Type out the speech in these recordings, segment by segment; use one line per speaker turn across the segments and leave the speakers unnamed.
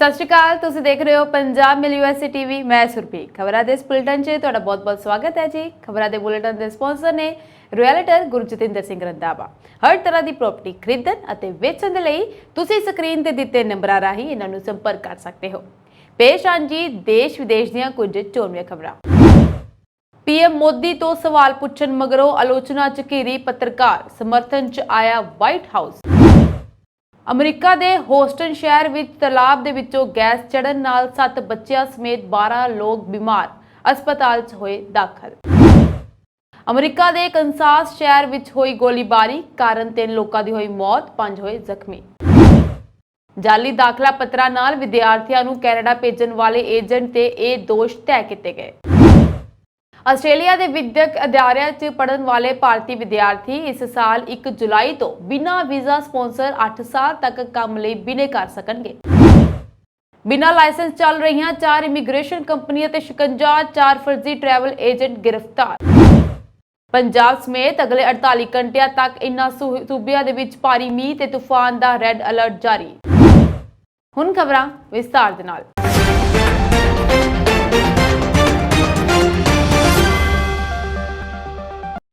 सत श्री अकाल। तुसीं देख रहे हो पंजाब मिल यूएसए टीवी। मैं सुरभि। खबरां दे इस बुलेटिन 'च तुहाडा बहुत-बहुत स्वागत है जी। खबरां दे बुलेटिन दे स्पॉन्सर ने रियल्टर गुरजतिंदर सिंह रंधावा। हर तरह की प्रॉपर्टी खरीदण अते वेचण दे लई तुसीं स्क्रीन ते दित्ते नंबरां राहीं इन्हां नूं संपर्क कर सकते हो। पेश आन जी देश विदेश दीआं कुछ चोणवीआं खबरां। पीएम मोदी तो सवाल पुछण मगरों आलोचना च घिरी पत्रकार, समर्थन च आया व्हाइट हाउस। अमरीका के होस्टन शहर विच तलाब दे विचों गैस चढ़न नाल 7 बच्चियां समेत 12 लोग बीमार, अस्पताल च होए दाखल। अमरीका के कंसास शहर विच होई गोलीबारी, कारण 3 लोगों की हुई मौत, 5 होए जख्मी। जाली दाखला पत्रा नाल विद्यार्थियों नूं कैनेडा भेजण वाले एजेंट ते ये दोष तय किए गए। आस्ट्रेलिया के विद्यक अदारिया च पढ़न वाले भारतीय विद्यार्थी इस साल 1 जुलाई तो बिना वीजा स्पॉन्सर 8 साल तक काम लई बिने कर सकणगे। बिना लाइसेंस चल रही 4 इमीग्रेशन कंपनियां ते 56 फर्जी ट्रैवल एजेंट गिरफ्तार। पंजाब समेत अगले 48 घंटिया तक इन्हां सूबियां दे विच भारी मींह ते तूफान का रैड अलर्ट जारी। हुण खबरां विस्तार दे नाल।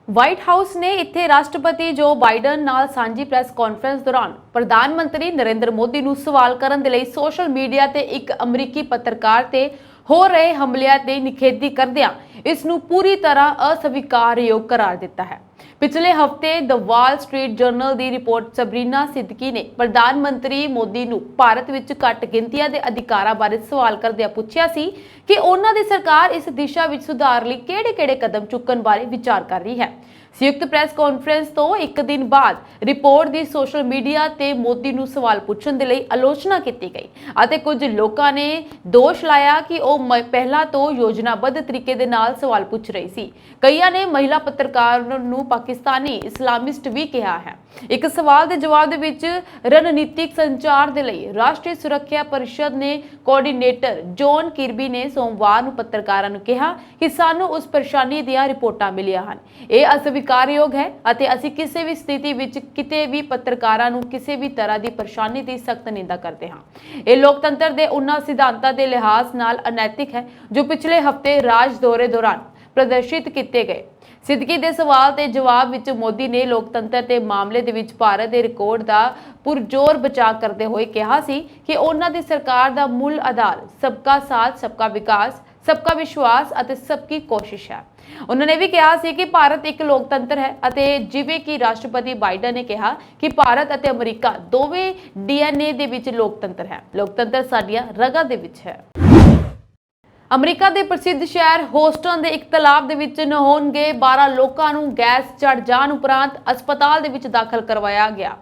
व्हाइट हाउस ने इत्थे राष्ट्रपति जो बाइडन नाल सांझी प्रेस कॉन्फ्रेंस दौरान प्रधानमंत्री नरेंद्र मोदी नूं सवाल करन दे लई सोशल मीडिया ते एक अमरीकी पत्रकार ते हो रहे हमलिਆਂ ते निखेधी करदिआं इस नूं पूरी तरह अस्वीकारयोग करार दिता है। पिछले हफ्ते द वॉल स्ट्रीट जर्नल की रिपोर्ट सबरीना सिद्दीकी ने प्रधानमंत्री मोदी नूं भारत विच घट गिनतियां दे अधिकारां बारे सवाल करदिआं पुछिया सी कि उन्हां दी सरकार इस दिशा विच सुधार लई किहड़े-किहड़े कदम चुकण बारे विचार कर रही है। संयुक्त प्रेस कॉन्फ्रेंस तो एक दिन बाद रिपोर्ट की सोशल मीडिया ते मोदी नूं सवाल पुछण दे लई आलोचना की गई अते कुछ लोगों ने दोष लाया कि वो पहला तो योजनाबद्ध तरीके दे नाल सवाल पुछ रही सी। कईयां ने महिला पत्रकार नूं पाकिस्तानी इस्लामिस्ट भी कहा है। एक सवाल के जवाब दे विच रणनीतिक संचार दे लई राष्ट्रीय सुरक्षा परिषद ने कोआर्डीनेटर जॉन किरबी ने सोमवार नूं पत्रकारां नूं कहा कि सानूं उस परेशानी दीआं रिपोर्टां मिलियां हन। ये अस्वीकारयोग है अते असीं किसी भी स्थिति विच किते भी पत्रकारां नूं किसी भी तरह की परेशानी की सख्त निंदा करते हां। ये लोकतंत्र के उन्हां सिद्धांतां के लिहाज नाल अनैतिक है जो पिछले हफ्ते राज दौरे दौरान प्रदर्शित किए गए। सिद्दीकी दे सवाल ते जवाब विच मोदी ने लोकतंत्र के मामले दे विच भारत के रिकॉर्ड का पुरजोर बचाव करते हुए कहा सी कि उन्हां दी सरकार का मूल आधार सबका साथ, सबका विकास, सबका विश्वास अते सबकी कोशिश है। उन्होंने भी कहा सी कि भारत एक लोकतंत्र है अते जिवें कि राष्ट्रपति बाइडन ने कहा कि भारत अते अमरीका दोवें डीएनए दे विच लोकतंत्र है। लोकतंत्र साडियां रगां दे विच है। अमरीका के प्रसिद्ध शहर होस्टन के एक तालाब दे विच नहाउण गए 12 लोगों नूं गैस चढ़ जाण उपरांत अस्पताल दे विच दाखल करवाया गया।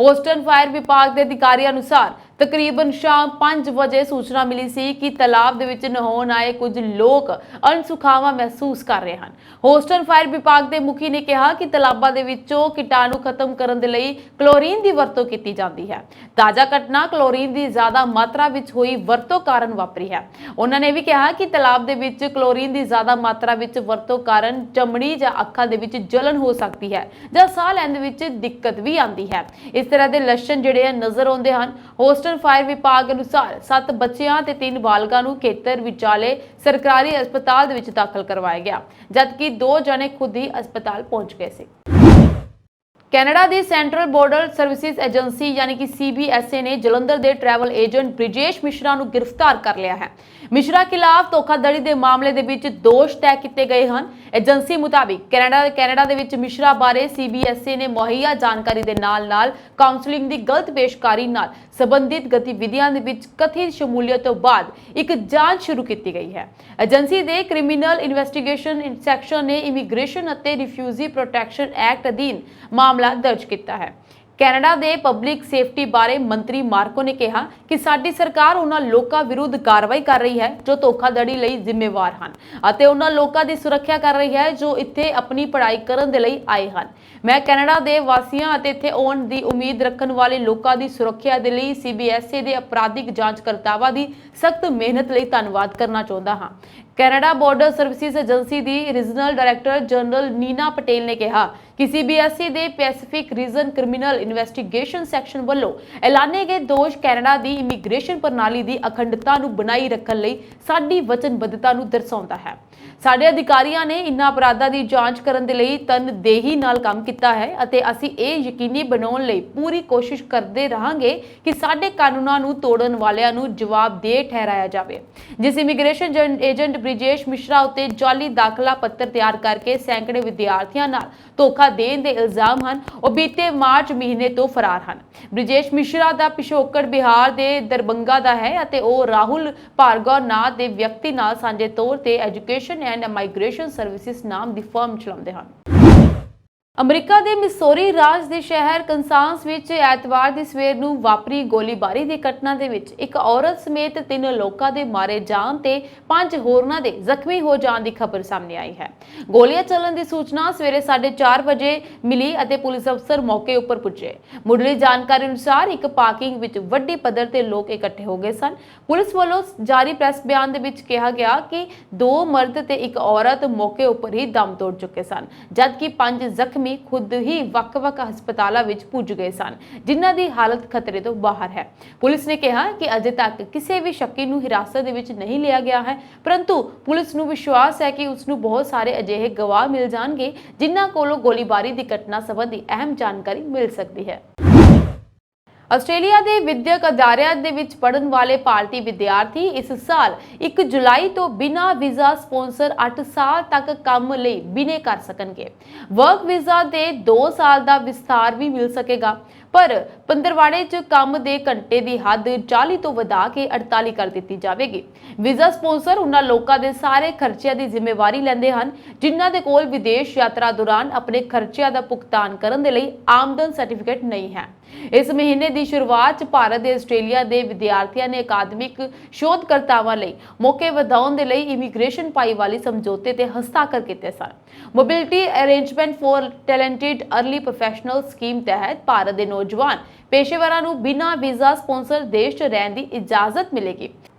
होस्टन फायर विभाग के अधिकारी अनुसार तकरीबन शाम 5 बजे सूचना मिली सी कि तालाब दे विच नहाउण आए कुछ लोग अणसुखावा महसूस कर रहे हैं। होस्टन फायर विभाग के मुखी ने कहा कि तालाबां दे विचों कीटाणु खत्म करन दे लई क्लोरीन की वरतों की जाती है। ताज़ा घटना क्लोरीन की ज्यादा मात्रा विच होई वरतों कारण वापरी है। उन्होंने भी कहा कि तालाब दे विच क्लोरीन की ज्यादा मात्रा विच वरतों कारण चमड़ी या अखां दे विच जलन हो सकती है जां साह लैण दे विच दिक्कत भी आती है। इस तरह के लक्षण जिहड़े नजर आउंदे हन। होस्टन फायर विभाग अनुसार 7 बच्चियां ते 3 बालगां नूं खेतर विचाले सरकारी अस्पताल दे विच दाखल करवाया गया जबकि 2 जने खुद ही अस्पताल पहुंच गए सी। कैनेडा की सेंट्रल बॉर्डर सर्विसेज एजेंसी यानी कि CBSA ने जलंधर के ट्रैवल एजेंट ब्रिजेश मिश्रा नूं गिरफ्तार कर लिया है। मिश्रा खिलाफ धोखाधड़ी के मामले दे विच दोष तय किए गए हैं। एजेंसी मुताबिक कैनेडा दे विच मिश्रा बारे CBSA ने मुहैया जानकारी के नाल काउंसलिंग की गलत पेशकारी नाल संबंधित गतिविधियां दे विच कथित शमूलियत तो बाद एक जांच शुरू की गई है। एजेंसी के क्रिमिनल इन्वेस्टिगेशन सैक्शन ने इमीग्रेशन अते रिफ्यूजी प्रोटैक्शन एक्ट अधीन मामला दर्ज किया है। कैनेडा के पब्लिक सेफ्टी बारे मंत्री मार्को ने कहा कि साडी सरकार उन्हां लोकां विरुद्ध कार्रवाई कर रही है जो धोखाधड़ी लई जिम्मेवार हैं अते उन्हां लोकां दी सुरक्षा कर रही है जो इत्थे अपनी पढ़ाई करन दे लई आए हैं। मैं कैनेडा के वासियों अते इत्थे आउण दी उम्मीद रखण वाले लोकां दी सुरक्षा दे लई CBSA के अपराधिक जांचकर्तावां दी सख्त मेहनत लई धन्नवाद करना चाहुंदा हां। ਕੈਨੇਡਾ ਬਾਰਡਰ ਸਰਵਿਸਿਜ਼ ਏਜੰਸੀ ਦੀ regional director general Nina Patel ਨੇ ਕਿਹਾ ਕਿ ਸੀਬੀਐਸਈ ਦੇ Pacific region criminal investigation section ਵੱਲੋਂ ਐਲਾਨੇ ਗਏ ਦੋਸ਼ ਕੈਨੇਡਾ ਦੀ ਇਮੀਗ੍ਰੇਸ਼ਨ ਪ੍ਰਣਾਲੀ ਦੀ ਅਖੰਡਤਾ ਨੂੰ ਬਣਾਈ ਰੱਖਣ ਲਈ ਸਾਡੀ ਵਚਨਬੱਧਤਾ ਨੂੰ ਦਰਸਾਉਂਦਾ ਹੈ। ਸਾਡੇ ਅਧਿਕਾਰੀਆਂ ਨੇ ਇਨ੍ਹਾਂ ਅਪਰਾਧਾਂ ਦੀ ਜਾਂਚ ਕਰਨ ਦੇ ਲਈ ਤਨਦੇਹੀ ਨਾਲ ਕੰਮ ਕੀਤਾ ਹੈ ਅਤੇ ਅਸੀਂ ਇਹ ਯਕੀਨੀ ਬਣਾਉਣ ਲਈ ਪੂਰੀ ਕੋਸ਼ਿਸ਼ ਕਰਦੇ ਰਹਾਂਗੇ ਕਿ ਸਾਡੇ ਕਾਨੂੰਨਾਂ ਨੂੰ ਤੋੜਨ ਵਾਲਿਆਂ ਨੂੰ ਜਵਾਬਦੇਹ ਠਹਿਰਾਇਆ ਜਾਵੇ। ਜਿਸ ਇਮੀਗ੍ਰੇਸ਼ਨ ਏਜੰਟ ਬ੍ਰਿਜੇਸ਼ ਮਿਸ਼ਰਾ ਉੱਤੇ ਜਾਲੀ ਦਾਖਲਾ ਪੱਤਰ ਤਿਆਰ ਕਰਕੇ ਸੈਂਕੜੇ ਵਿਦਿਆਰਥੀਆਂ ਨਾਲ ਧੋਖਾ ਦੇਣ ਦੇ ਇਲਜ਼ਾਮ ਹਨ, ਉਹ ਬੀਤੇ ਮਾਰਚ ਮਹੀਨੇ ਤੋਂ ਫਰਾਰ ਹਨ। ਬ੍ਰਿਜੇਸ਼ ਮਿਸ਼ਰਾ ਦਾ ਪਿਛੋਕੜ ਬਿਹਾਰ ਦੇ ਦਰਬੰਗਾ ਦਾ ਹੈ ਅਤੇ ਉਹ ਰਾਹੁਲ ਭਾਰਗਵ ਨਾਂ ਦੇ ਵਿਅਕਤੀ ਨਾਲ ਸਾਂਝੇ ਤੌਰ ਤੇ ਐਜੂਕੇਸ਼ਨ ਐਂਡ ਮਾਈਗ੍ਰੇਸ਼ਨ ਸਰਵਿਸਿਜ਼ ਨਾਮ ਦੀ ਫਰਮ ਚਲਾਉਂਦੇ ਹਨ। ਅਮਰੀਕਾ ਦੇ ਮਿਸੌਰੀ ਰਾਜ ਦੇ ਸ਼ਹਿਰ ਕੰਸਾਸ ਵਿੱਚ ਐਤਵਾਰ ਦੀ ਸਵੇਰ ਨੂੰ ਵਾਪਰੀ ਗੋਲੀਬਾਰੀ ਦੀ ਘਟਨਾ ਦੇ ਵਿੱਚ ਇੱਕ ਔਰਤ ਸਮੇਤ 3 ਲੋਕਾਂ ਦੇ ਮਾਰੇ ਜਾਣ ਤੇ 5 ਹੋਰਨਾਂ ਦੇ ਜ਼ਖਮੀ ਹੋ ਜਾਣ ਦੀ ਖਬਰ ਸਾਹਮਣੇ ਆਈ ਹੈ। ਗੋਲੀਆਂ ਚੱਲਣ ਦੀ ਸੂਚਨਾ ਸਵੇਰੇ 4:30 ਵਜੇ ਮਿਲੀ ਅਤੇ ਪੁਲਿਸ ਅਫਸਰ ਮੌਕੇ ਉੱਪਰ ਪੁੱਜੇ। ਮੁੱਢਲੀ ਜਾਣਕਾਰੀ ਅਨੁਸਾਰ ਇੱਕ ਪਾਰਕਿੰਗ ਵਿੱਚ ਵੱਡੀ ਪੱਧਰ ਤੇ ਲੋਕ ਇਕੱਠੇ ਹੋ ਗਏ ਸਨ। ਪੁਲਿਸ ਵੱਲੋਂ ਜਾਰੀ ਪ੍ਰੈਸ ਬਿਆਨ ਦੇ ਵਿੱਚ ਕਿਹਾ ਗਿਆ ਕਿ 2 ਮਰਦ ਤੇ ਇੱਕ ਔਰਤ ਮੌਕੇ ਉੱਪਰ ਹੀ ਦਮ ਤੋੜ ਚੁੱਕੇ ਸਨ, ਜਦਕਿ 5 ਜ਼ਖਮੀ ਖੁਦ ਹੀ ਵੱਖ-ਵੱਖ ਹਸਪਤਾਲਾਂ ਵਿੱਚ ਪੁੱਜ ਗਏ ਸਨ, ਜਿਨ੍ਹਾਂ ਦੀ ਹਾਲਤ ਖਤਰੇ ਤੋਂ ਬਾਹਰ ਹੈ। ਪੁਲਿਸ ਨੇ ਕਿਹਾ ਕਿ ਅਜੇ ਤੱਕ ਕਿਸੇ ਵੀ ਸ਼ੱਕੀ ਨੂੰ ਹਿਰਾਸਤ ਦੇ ਵਿੱਚ ਨਹੀਂ ਲਿਆ ਗਿਆ ਹੈ, ਪਰੰਤੂ ਪੁਲਿਸ ਨੂੰ ਵਿਸ਼ਵਾਸ ਹੈ ਕਿ ਉਸ ਨੂੰ ਬਹੁਤ ਸਾਰੇ ਅਜਿਹੇ ਗਵਾਹ ਮਿਲ ਜਾਣਗੇ ਜਿਨ੍ਹਾਂ ਕੋਲੋਂ ਗੋਲੀਬਾਰੀ ਦੀ ਘਟਨਾ ਸੰਬੰਧੀ ਅਹਿਮ ਜਾਣਕਾਰੀ ਮਿਲ ਸਕਦੀ ਹੈ। ਆਸਟ੍ਰੇਲੀਆ ਦੇ ਵਿਦਿਅਕ ਅਦਾਰਿਆਂ ਦੇ ਵਿੱਚ ਪੜ੍ਹਨ ਵਾਲੇ ਭਾਰਤੀ ਵਿਦਿਆਰਥੀ ਇਸ ਸਾਲ 1 ਜੁਲਾਈ ਤੋਂ ਬਿਨਾਂ ਵੀਜ਼ਾ ਸਪਾਂਸਰ 8 ਸਾਲ ਤੱਕ ਕੰਮ ਲਈ ਬਿਨੇ ਕਰ ਸਕਣਗੇ। ਵਰਕ ਵੀਜ਼ਾ ਦੇ 2 ਸਾਲ ਦਾ ਵਿਸਥਾਰ ਵੀ ਮਿਲ ਸਕੇਗਾ, ਪਰ ਪੰਦਰਵਾੜੇ 'ਚ ਕੰਮ ਦੇ ਘੰਟੇ ਦੀ ਹੱਦ 40 ਤੋਂ ਵਧਾ ਕੇ 48 ਕਰ ਦਿੱਤੀ ਜਾਵੇਗੀ। ਵੀਜ਼ਾ ਸਪਾਂਸਰ ਉਹਨਾਂ ਲੋਕਾਂ ਦੇ ਸਾਰੇ ਖਰਚਿਆਂ ਦੀ ਜ਼ਿੰਮੇਵਾਰੀ ਲੈਂਦੇ ਹਨ ਜਿਨ੍ਹਾਂ ਦੇ ਕੋਲ ਵਿਦੇਸ਼ ਯਾਤਰਾ ਦੌਰਾਨ ਆਪਣੇ ਖਰਚਿਆਂ ਦਾ ਭੁਗਤਾਨ ਕਰਨ ਦੇ ਲਈ ਆਮਦਨ ਸਰਟੀਫਿਕੇਟ ਨਹੀਂ ਹੈ। ਇਸ ਮਹੀਨੇ ਦੀ ਸ਼ੁਰੂਆਤ 'ਚ ਭਾਰਤ ਤੇ ਆਸਟ੍ਰੇਲੀਆ ਦੇ ਵਿਦਿਆਰਥੀਆਂ ਨੇ ਅਕਾਦਮਿਕ ਸ਼ੋਧਕਰਤਾਵਾਂ ਲਈ ਮੌਕੇ ਵਧਾਉਣ ਦੇ ਲਈ ਇਮੀਗ੍ਰੇਸ਼ਨ ਭਾਈਵਾਲੀ ਸਮਝੌਤੇ ਤੇ ਹਸਤਾਖਰ ਕੀਤੇ ਸਨ। Mobility arrangement for talented early professional scheme ਤਹਿਤ ਭਾਰਤ ਦੇ ਨੌਜਵਾਨ ਪੇਸ਼ੇਵਰਾਂ ਨੂੰ ਬਿਨਾਂ ਵੀਜ਼ਾ ਸਪਾਂਸਰ ਦੇਸ਼ 'ਚ ਰਹਿਣ ਦੀ ਇਜਾਜ਼ਤ ਮਿਲੇਗੀ।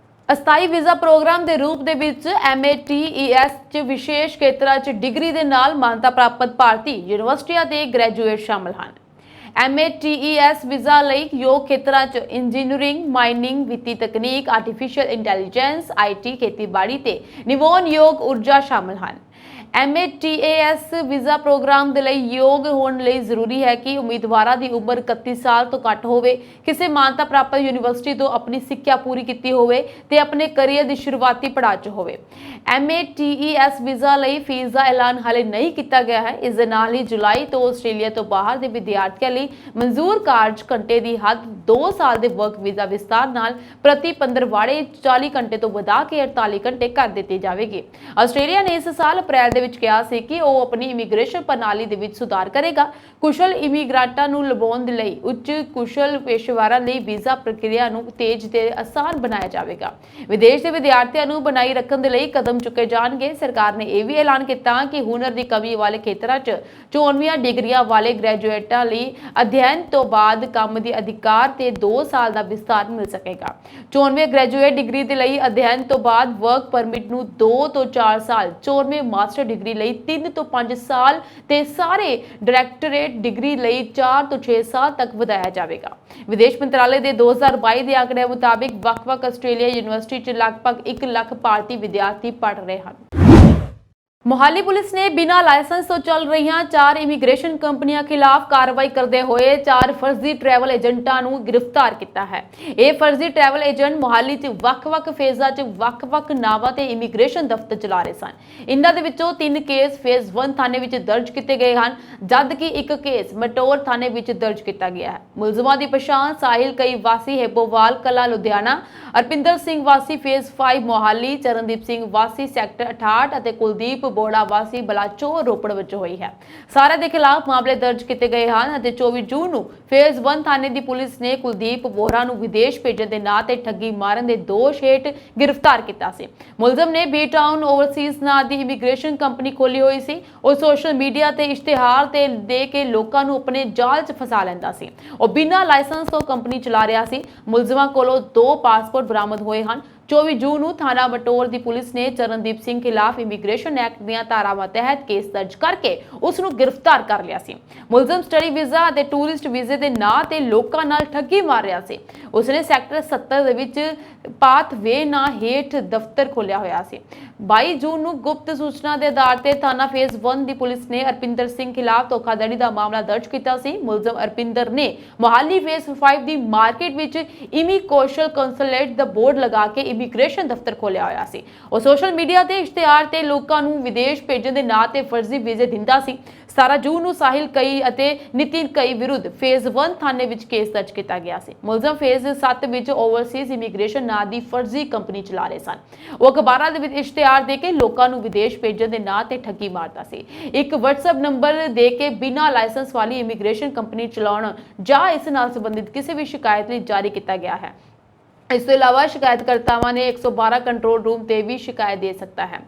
ਅਸਥਾਈ ਵੀਜ਼ਾ ਪ੍ਰੋਗਰਾਮ ਦੇ ਰੂਪ ਦੇ ਵਿੱਚ MATES 'ਚ ਵਿਸ਼ੇਸ਼ ਖੇਤਰਾਂ 'ਚ ਡਿਗਰੀ ਦੇ ਨਾਲ ਮਾਨਤਾ ਪ੍ਰਾਪਤ ਭਾਰਤੀ ਯੂਨੀਵਰਸਿਟੀਆਂ ਦੇ ਗ੍ਰੈਜੂਏਟ ਸ਼ਾਮਲ ਹਨ। MATES ਵੀਜ਼ਾ ਲਈ ਯੋਗ ਖੇਤਰਾਂ 'ਚ ਇੰਜੀਨੀਅਰਿੰਗ, ਮਾਈਨਿੰਗ, ਵਿੱਤੀ ਤਕਨੀਕ, ਆਰਟੀਫੀਸ਼ੀਅਲ ਇੰਟੈਲੀਜੈਂਸ, IT, ਖੇਤੀਬਾੜੀ ਤੇ ਨਵਿਆਨਯੋਗ ਊਰਜਾ ਸ਼ਾਮਲ ਹਨ। MATES ਵੀਜ਼ਾ ਪ੍ਰੋਗਰਾਮ ਦੇ ਲਈ ਯੋਗ ਹੋਣ ਲਈ ਜ਼ਰੂਰੀ ਹੈ ਕਿ ਉਮੀਦਵਾਰਾਂ ਦੀ ਉਮਰ 31 ਸਾਲ ਤੋਂ ਘੱਟ ਹੋਵੇ, ਕਿਸੇ ਮਾਨਤਾ ਪ੍ਰਾਪਤ ਯੂਨੀਵਰਸਿਟੀ ਤੋਂ ਆਪਣੀ ਸਿੱਖਿਆ ਪੂਰੀ ਕੀਤੀ ਹੋਵੇ ਤੇ ਆਪਣੇ ਕੈਰੀਅਰ ਦੀ ਸ਼ੁਰੂਆਤੀ ਪੜਾਅ 'ਚ ਹੋਵੇ। MATES ਵੀਜ਼ਾ ਲਈ ਫੀਸ ਦਾ ਐਲਾਨ ਹਾਲੇ ਨਹੀਂ ਕੀਤਾ ਗਿਆ ਹੈ। ਇਸ ਦੇ ਨਾਲ ਹੀ ਜੁਲਾਈ ਤੋਂ ਆਸਟ੍ਰੇਲੀਆ ਤੋਂ ਬਾਹਰ ਦੇ ਵਿਦਿਆਰਥੀਆਂ ਲਈ ਮਨਜ਼ੂਰ ਕਾਰਜ ਘੰਟੇ ਦੀ ਹੱਦ 2 ਸਾਲ ਦੇ ਵਰਕ ਵੀਜ਼ਾ ਵਿਸਤਾਰ ਨਾਲ ਪ੍ਰਤੀ ਪੰਦਰਵਾੜੇ 40 ਘੰਟੇ ਤੋਂ ਵਧਾ ਕੇ 48 ਘੰਟੇ ਕਰ ਦਿੱਤੀ ਜਾਵੇਗੀ। ਆਸਟ੍ਰੇਲੀਆ ਨੇ ਇਸ ਸਾਲ ਅਪ੍ਰੈਲ ਦੇ ਵਿੱਚ ਕਿਹਾ ਸੀ ਕਿ ਉਹ ਆਪਣੀ ਇਮੀਗ੍ਰੇਸ਼ਨ ਪ੍ਰਣਾਲੀ ਦੇ ਵਿੱਚ ਸੁਧਾਰ ਕਰੇਗਾ। ਕੁਸ਼ਲ ਇਮੀਗ੍ਰੈਂਟਾਂ ਨੂੰ ਲਵਾਉਣ ਦੇ ਲਈ ਉੱਚ ਕੁਸ਼ਲ ਪੇਸ਼ੇਵਰਾਂ ਲਈ ਵੀਜ਼ਾ ਪ੍ਰਕਿਰਿਆ ਨੂੰ ਤੇਜ਼ ਤੇ ਆਸਾਨ ਬਣਾਇਆ ਜਾਵੇਗਾ। ਵਿਦੇਸ਼ ਦੇ ਵਿਦਿਆਰਥੀਆਂ ਨੂੰ ਬਣਾਈ ਰੱਖਣ ਦੇ ਲਈ ਕਦਮ ਚੁੱਕੇ ਜਾਣਗੇ। ਸਰਕਾਰ ਨੇ ਇਹ ਵੀ ਐਲਾਨ ਕੀਤਾ ਕਿ ਹੁਨਰ ਦੀ ਕਮੀ ਵਾਲੇ ਖੇਤਰਾਂ 'ਚ 94 ਡਿਗਰੀਆਂ ਵਾਲੇ ਗ੍ਰੈਜੂਏਟਾਂ ਲਈ ਅਧਿਐਨ ਤੋਂ ਬਾਅਦ ਕੰਮ ਦੇ ਅਧਿਕਾਰ ਤੇ 2 ਸਾਲ ਦਾ ਵਿਸਤਾਰ ਮਿਲ ਸਕੇਗਾ। 94 ਗ੍ਰੈਜੂਏਟ ਡਿਗਰੀ ਦੇ ਲਈ ਅਧਿਐਨ ਤੋਂ ਬਾਅਦ ਵਰਕ ਪਰਮਿਟ ਨੂੰ 2 ਤੋਂ 4 ਸਾਲ, 94 ਮਾਸਟਰ ਡਿਗਰੀ ਲਈ 3 ਤੋਂ 5 ਸਾਲ ਤੇ ਸਾਰੇ ਡਾਇਰੈਕਟੋਰੇਟ ਡਿਗਰੀ ਲਈ 4 ਤੋਂ 6 ਸਾਲ ਤੱਕ ਵਧਾਇਆ ਜਾਵੇਗਾ। ਵਿਦੇਸ਼ ਮੰਤਰਾਲੇ ਦੇ 2022 ਦੇ ਆંકੜਿਆਂ ਮੁਤਾਬਿਕ ਵੱਖ-ਵੱਖ ਆਸਟ੍ਰੇਲੀਆ ਯੂਨੀਵਰਸਿਟੀ 'ਚ ਲਗਭਗ 1 ਲੱਖ ਭਾਰਤੀ ਵਿਦਿਆਰਥੀ ਪੜ੍ਹ ਰਹੇ ਹਨ। मोहाली पुलिस ने बिना लाइसेंस तो चल रही 4 इमीग्रेशन कंपनियां खिलाफ कार्रवाई करते हुए 4 फर्जी ट्रैवल एजेंटां नूं गिरफ्तार किया है। ये फर्जी ट्रैवल एजेंट मोहाली च ਵੱਖ-ਵੱਖ ਫੇਜ਼ਾਂ 'ਚ ਵੱਖ-ਵੱਖ ਨਾਵਾਂ ਤੇ ਇਮੀਗ੍ਰੇਸ਼ਨ ਦਫ਼ਤਰ ਚਲਾ ਰਹੇ ਸਨ। ਇਨ੍ਹਾਂ ਦੇ ਵਿੱਚੋਂ 3 ਕੇਸ ਫੇਜ਼ 1 ਥਾਣੇ ਵਿੱਚ ਦਰਜ ਕੀਤੇ ਗਏ ਹਨ, ਜਦ ਕਿ 1 ਕੇਸ ਮਟੌਰ ਥਾਣੇ ਵਿੱਚ ਦਰਜ ਕੀਤਾ ਗਿਆ ਹੈ। ਮੁਲਜ਼ਮਾਂ ਦੀ ਪਛਾਣ ਸਾਹਿਲ ਕਈ ਵਾਸੀ ਹੈਬੋਵਾਲ ਕਲਾ ਲੁਧਿਆਣਾ, ਅਰਪਿੰਦਰ ਸਿੰਘ ਵਾਸੀ ਫੇਜ਼ 5 मोहाली, ਚਰਨਦੀਪ ਸਿੰਘ ਵਾਸੀ ਸੈਕਟਰ 68 ਅਤੇ ਕੁਲਦੀਪ ਬੋੜਾ ਵਾਸੀ ਬਲਾਚੌਰ ਰੋਪੜ ਵਿੱਚ ਹੋਈ ਹੈ। ਸਾਰਿਆਂ ਦੇ ਖਿਲਾਫ ਮਾਮਲੇ ਦਰਜ ਕੀਤੇ ਗਏ ਹਨ ਅਤੇ 24 ਜੂਨ ਨੂੰ ਫੇਜ਼ 1 ਥਾਣੇ ਦੀ ਪੁਲਿਸ ਨੇ ਕੁਲਦੀਪ ਬੋਹਰਾ ਨੂੰ ਵਿਦੇਸ਼ ਭੇਜਣ ਦੇ ਨਾਂ ਤੇ ਠੱਗੀ ਮਾਰਨ ਦੇ ਦੋਸ਼ ਹੇਠ ਗ੍ਰਿਫਤਾਰ ਕੀਤਾ ਸੀ। ਮੁਲਜ਼ਮ ਨੇ ਬੀ ਟਾਊਨ ਓਵਰਸੀਜ਼ ਨਾਂ ਦੀ ਇਮੀਗ੍ਰੇਸ਼ਨ ਕੰਪਨੀ ਖੋਲੀ ਹੋਈ ਸੀ। ਉਹ ਸੋਸ਼ਲ ਮੀਡੀਆ ਤੇ ਇਸ਼ਤਿਹਾਰ ਤੇ ਦੇ ਕੇ ਲੋਕਾਂ ਨੂੰ ਆਪਣੇ ਜਾਲ 'ਚ ਫਸਾ ਲੈਂਦਾ ਸੀ। ਉਹ ਬਿਨਾਂ ਲਾਇਸੈਂਸ ਤੋਂ ਕੰਪਨੀ ਚਲਾ ਰਿਹਾ ਸੀ। ਮੁਲਜ਼ਮਾਂ ਕੋਲੋਂ 2 ਪਾਸਪੋਰਟ ਬਰਾਮਦ ਹੋਏ ਹਨ। 24 ਜੂਨ ਨੂੰ ਥਾਣਾ ਬਟੋਰ ਦੀ ਪੁਲਿਸ ਨੇ ਚਰਨਦੀਪ ਸਿੰਘ ਖਿਲਾਫ ਇਮੀਗ੍ਰੇਸ਼ਨ ਐਕਟ ਦੀਆਂ ਧਾਰਾਵਾਂ ਤਹਿਤ ਕੇਸ ਦਰਜ ਕਰਕੇ ਉਸ ਨੂੰ ਗ੍ਰਿਫਤਾਰ ਕਰ ਲਿਆ ਸੀ। ਮੁਲਜ਼ਮ ਸਟੱਡੀ ਵੀਜ਼ਾ ਅਤੇ ਟੂਰਿਸਟ ਵੀਜ਼ੇ ਦੇ ਨਾਂ ਤੇ ਲੋਕਾਂ ਨਾਲ ਠੱਗੀ ਮਾਰ ਰਿਹਾ ਸੀ। ਉਸਨੇ ਸੈਕਟਰ 70 ਦੇ ਵਿੱਚ ਪਾਥਵੇ ਨਾਂ ਹੇਠ ਦਫ਼ਤਰ ਖੋਲ੍ਹਿਆ ਹੋਇਆ ਸੀ। 22 ਜੂਨ ਨੂੰ ਗੁਪਤ ਸੂਚਨਾ ਦੇ ਆਧਾਰ ਤੇ ਥਾਣਾ ਫੇਜ਼ 1 ਦੀ ਪੁਲਿਸ ਨੇ ਅਰਪਿੰਦਰ ਸਿੰਘ ਖਿਲਾਫ ਧੋਖਾਧੜੀ ਦਾ ਮਾਮਲਾ ਦਰਜ ਕੀਤਾ ਸੀ। ਮੁਲਜ਼ਮ ਅਰਪਿੰਦਰ ਨੇ ਮੋਹਾਲੀ ਫੇਜ਼ 5 ਦੀ ਮਾਰਕੀਟ ਵਿੱਚ ਇਮੀਗ੍ਰੇਸ਼ਨ ਕੰਸੂਲੇਟ ਦਾ ਬੋਰਡ ਲਗਾ ਕੇ ਇਮੀਗ੍ਰੇਸ਼ਨ ਦਫ਼ਤਰ ਖੋਲ੍ਹਿਆ ਹੋਇਆ ਸੀ। ਉਹ ਸੋਸ਼ਲ ਮੀਡੀਆ ਤੇ ਇਸ਼ਤਿਹਾਰ ਤੇ ਲੋਕਾਂ ਨੂੰ ਵਿਦੇਸ਼ ਭੇਜਣ ਦੇ ਨਾਂ ਤੇ ਫਰਜ਼ੀ ਵੀਜ਼ੇ ਦਿੰਦਾ ਸੀ। 17 ਜੂਨ ਨੂੰ ਸਾਹਿਲ ਕਈ ਅਤੇ ਨਿਤਿਨ ਕਈ ਵਿਰੁੱਧ ਫੇਜ਼ 1 ਥਾਣੇ ਵਿੱਚ ਕੇਸ ਦਰਜ ਕੀਤਾ ਗਿਆ ਸੀ। ਮੁਲਜ਼ਮ ਫੇਜ਼ 7 ਵਿੱਚ ਓਵਰਸੀਜ਼ ਇਮੀਗ੍ਰੇਸ਼ਨ ਨਾਂ ਦੀ ਫਰਜ਼ੀ ਕੰਪਨੀ ਚਲਾ ਰਹੇ ਸਨ। ਉਹ ਅਖਬਾਰਾਂ ਦੇ ਵਿੱਚ ਇਸ਼ਤਿਹਾਰ ਦੇ ਕੇ ਲੋਕਾਂ ਨੂੰ ਵਿਦੇਸ਼ ਭੇਜਣ ਦੇ ਨਾਂ ਤੇ ਠੱਗੀ ਮਾਰਦਾ ਸੀ। ਇੱਕ WhatsApp ਨੰਬਰ ਦੇ ਕੇ ਬਿਨਾਂ ਲਾਇਸੈਂਸ ਵਾਲੀ ਇਮੀਗ੍ਰੇਸ਼ਨ ਕੰਪਨੀ ਚਲਾਉਣ ਜਾਂ ਇਸ ਨਾਲ ਸੰਬੰਧਿਤ ਕਿਸੇ ਵੀ ਸ਼ਿਕਾਇਤ ਲਈ ਜਾਰੀ ਕੀਤਾ ਗਿਆ ਹੈ। ਇਸ ਤੋਂ ਇਲਾਵਾ ਸ਼ਿਕਾਇਤਕਰਤਾਵਾਂ ਨੇ 112 ਕੰਟਰੋਲ ਰੂਮ ਤੇ ਵੀ ਸ਼ਿਕਾਇਤ ਦੇ ਸਕਦਾ ਹੈ।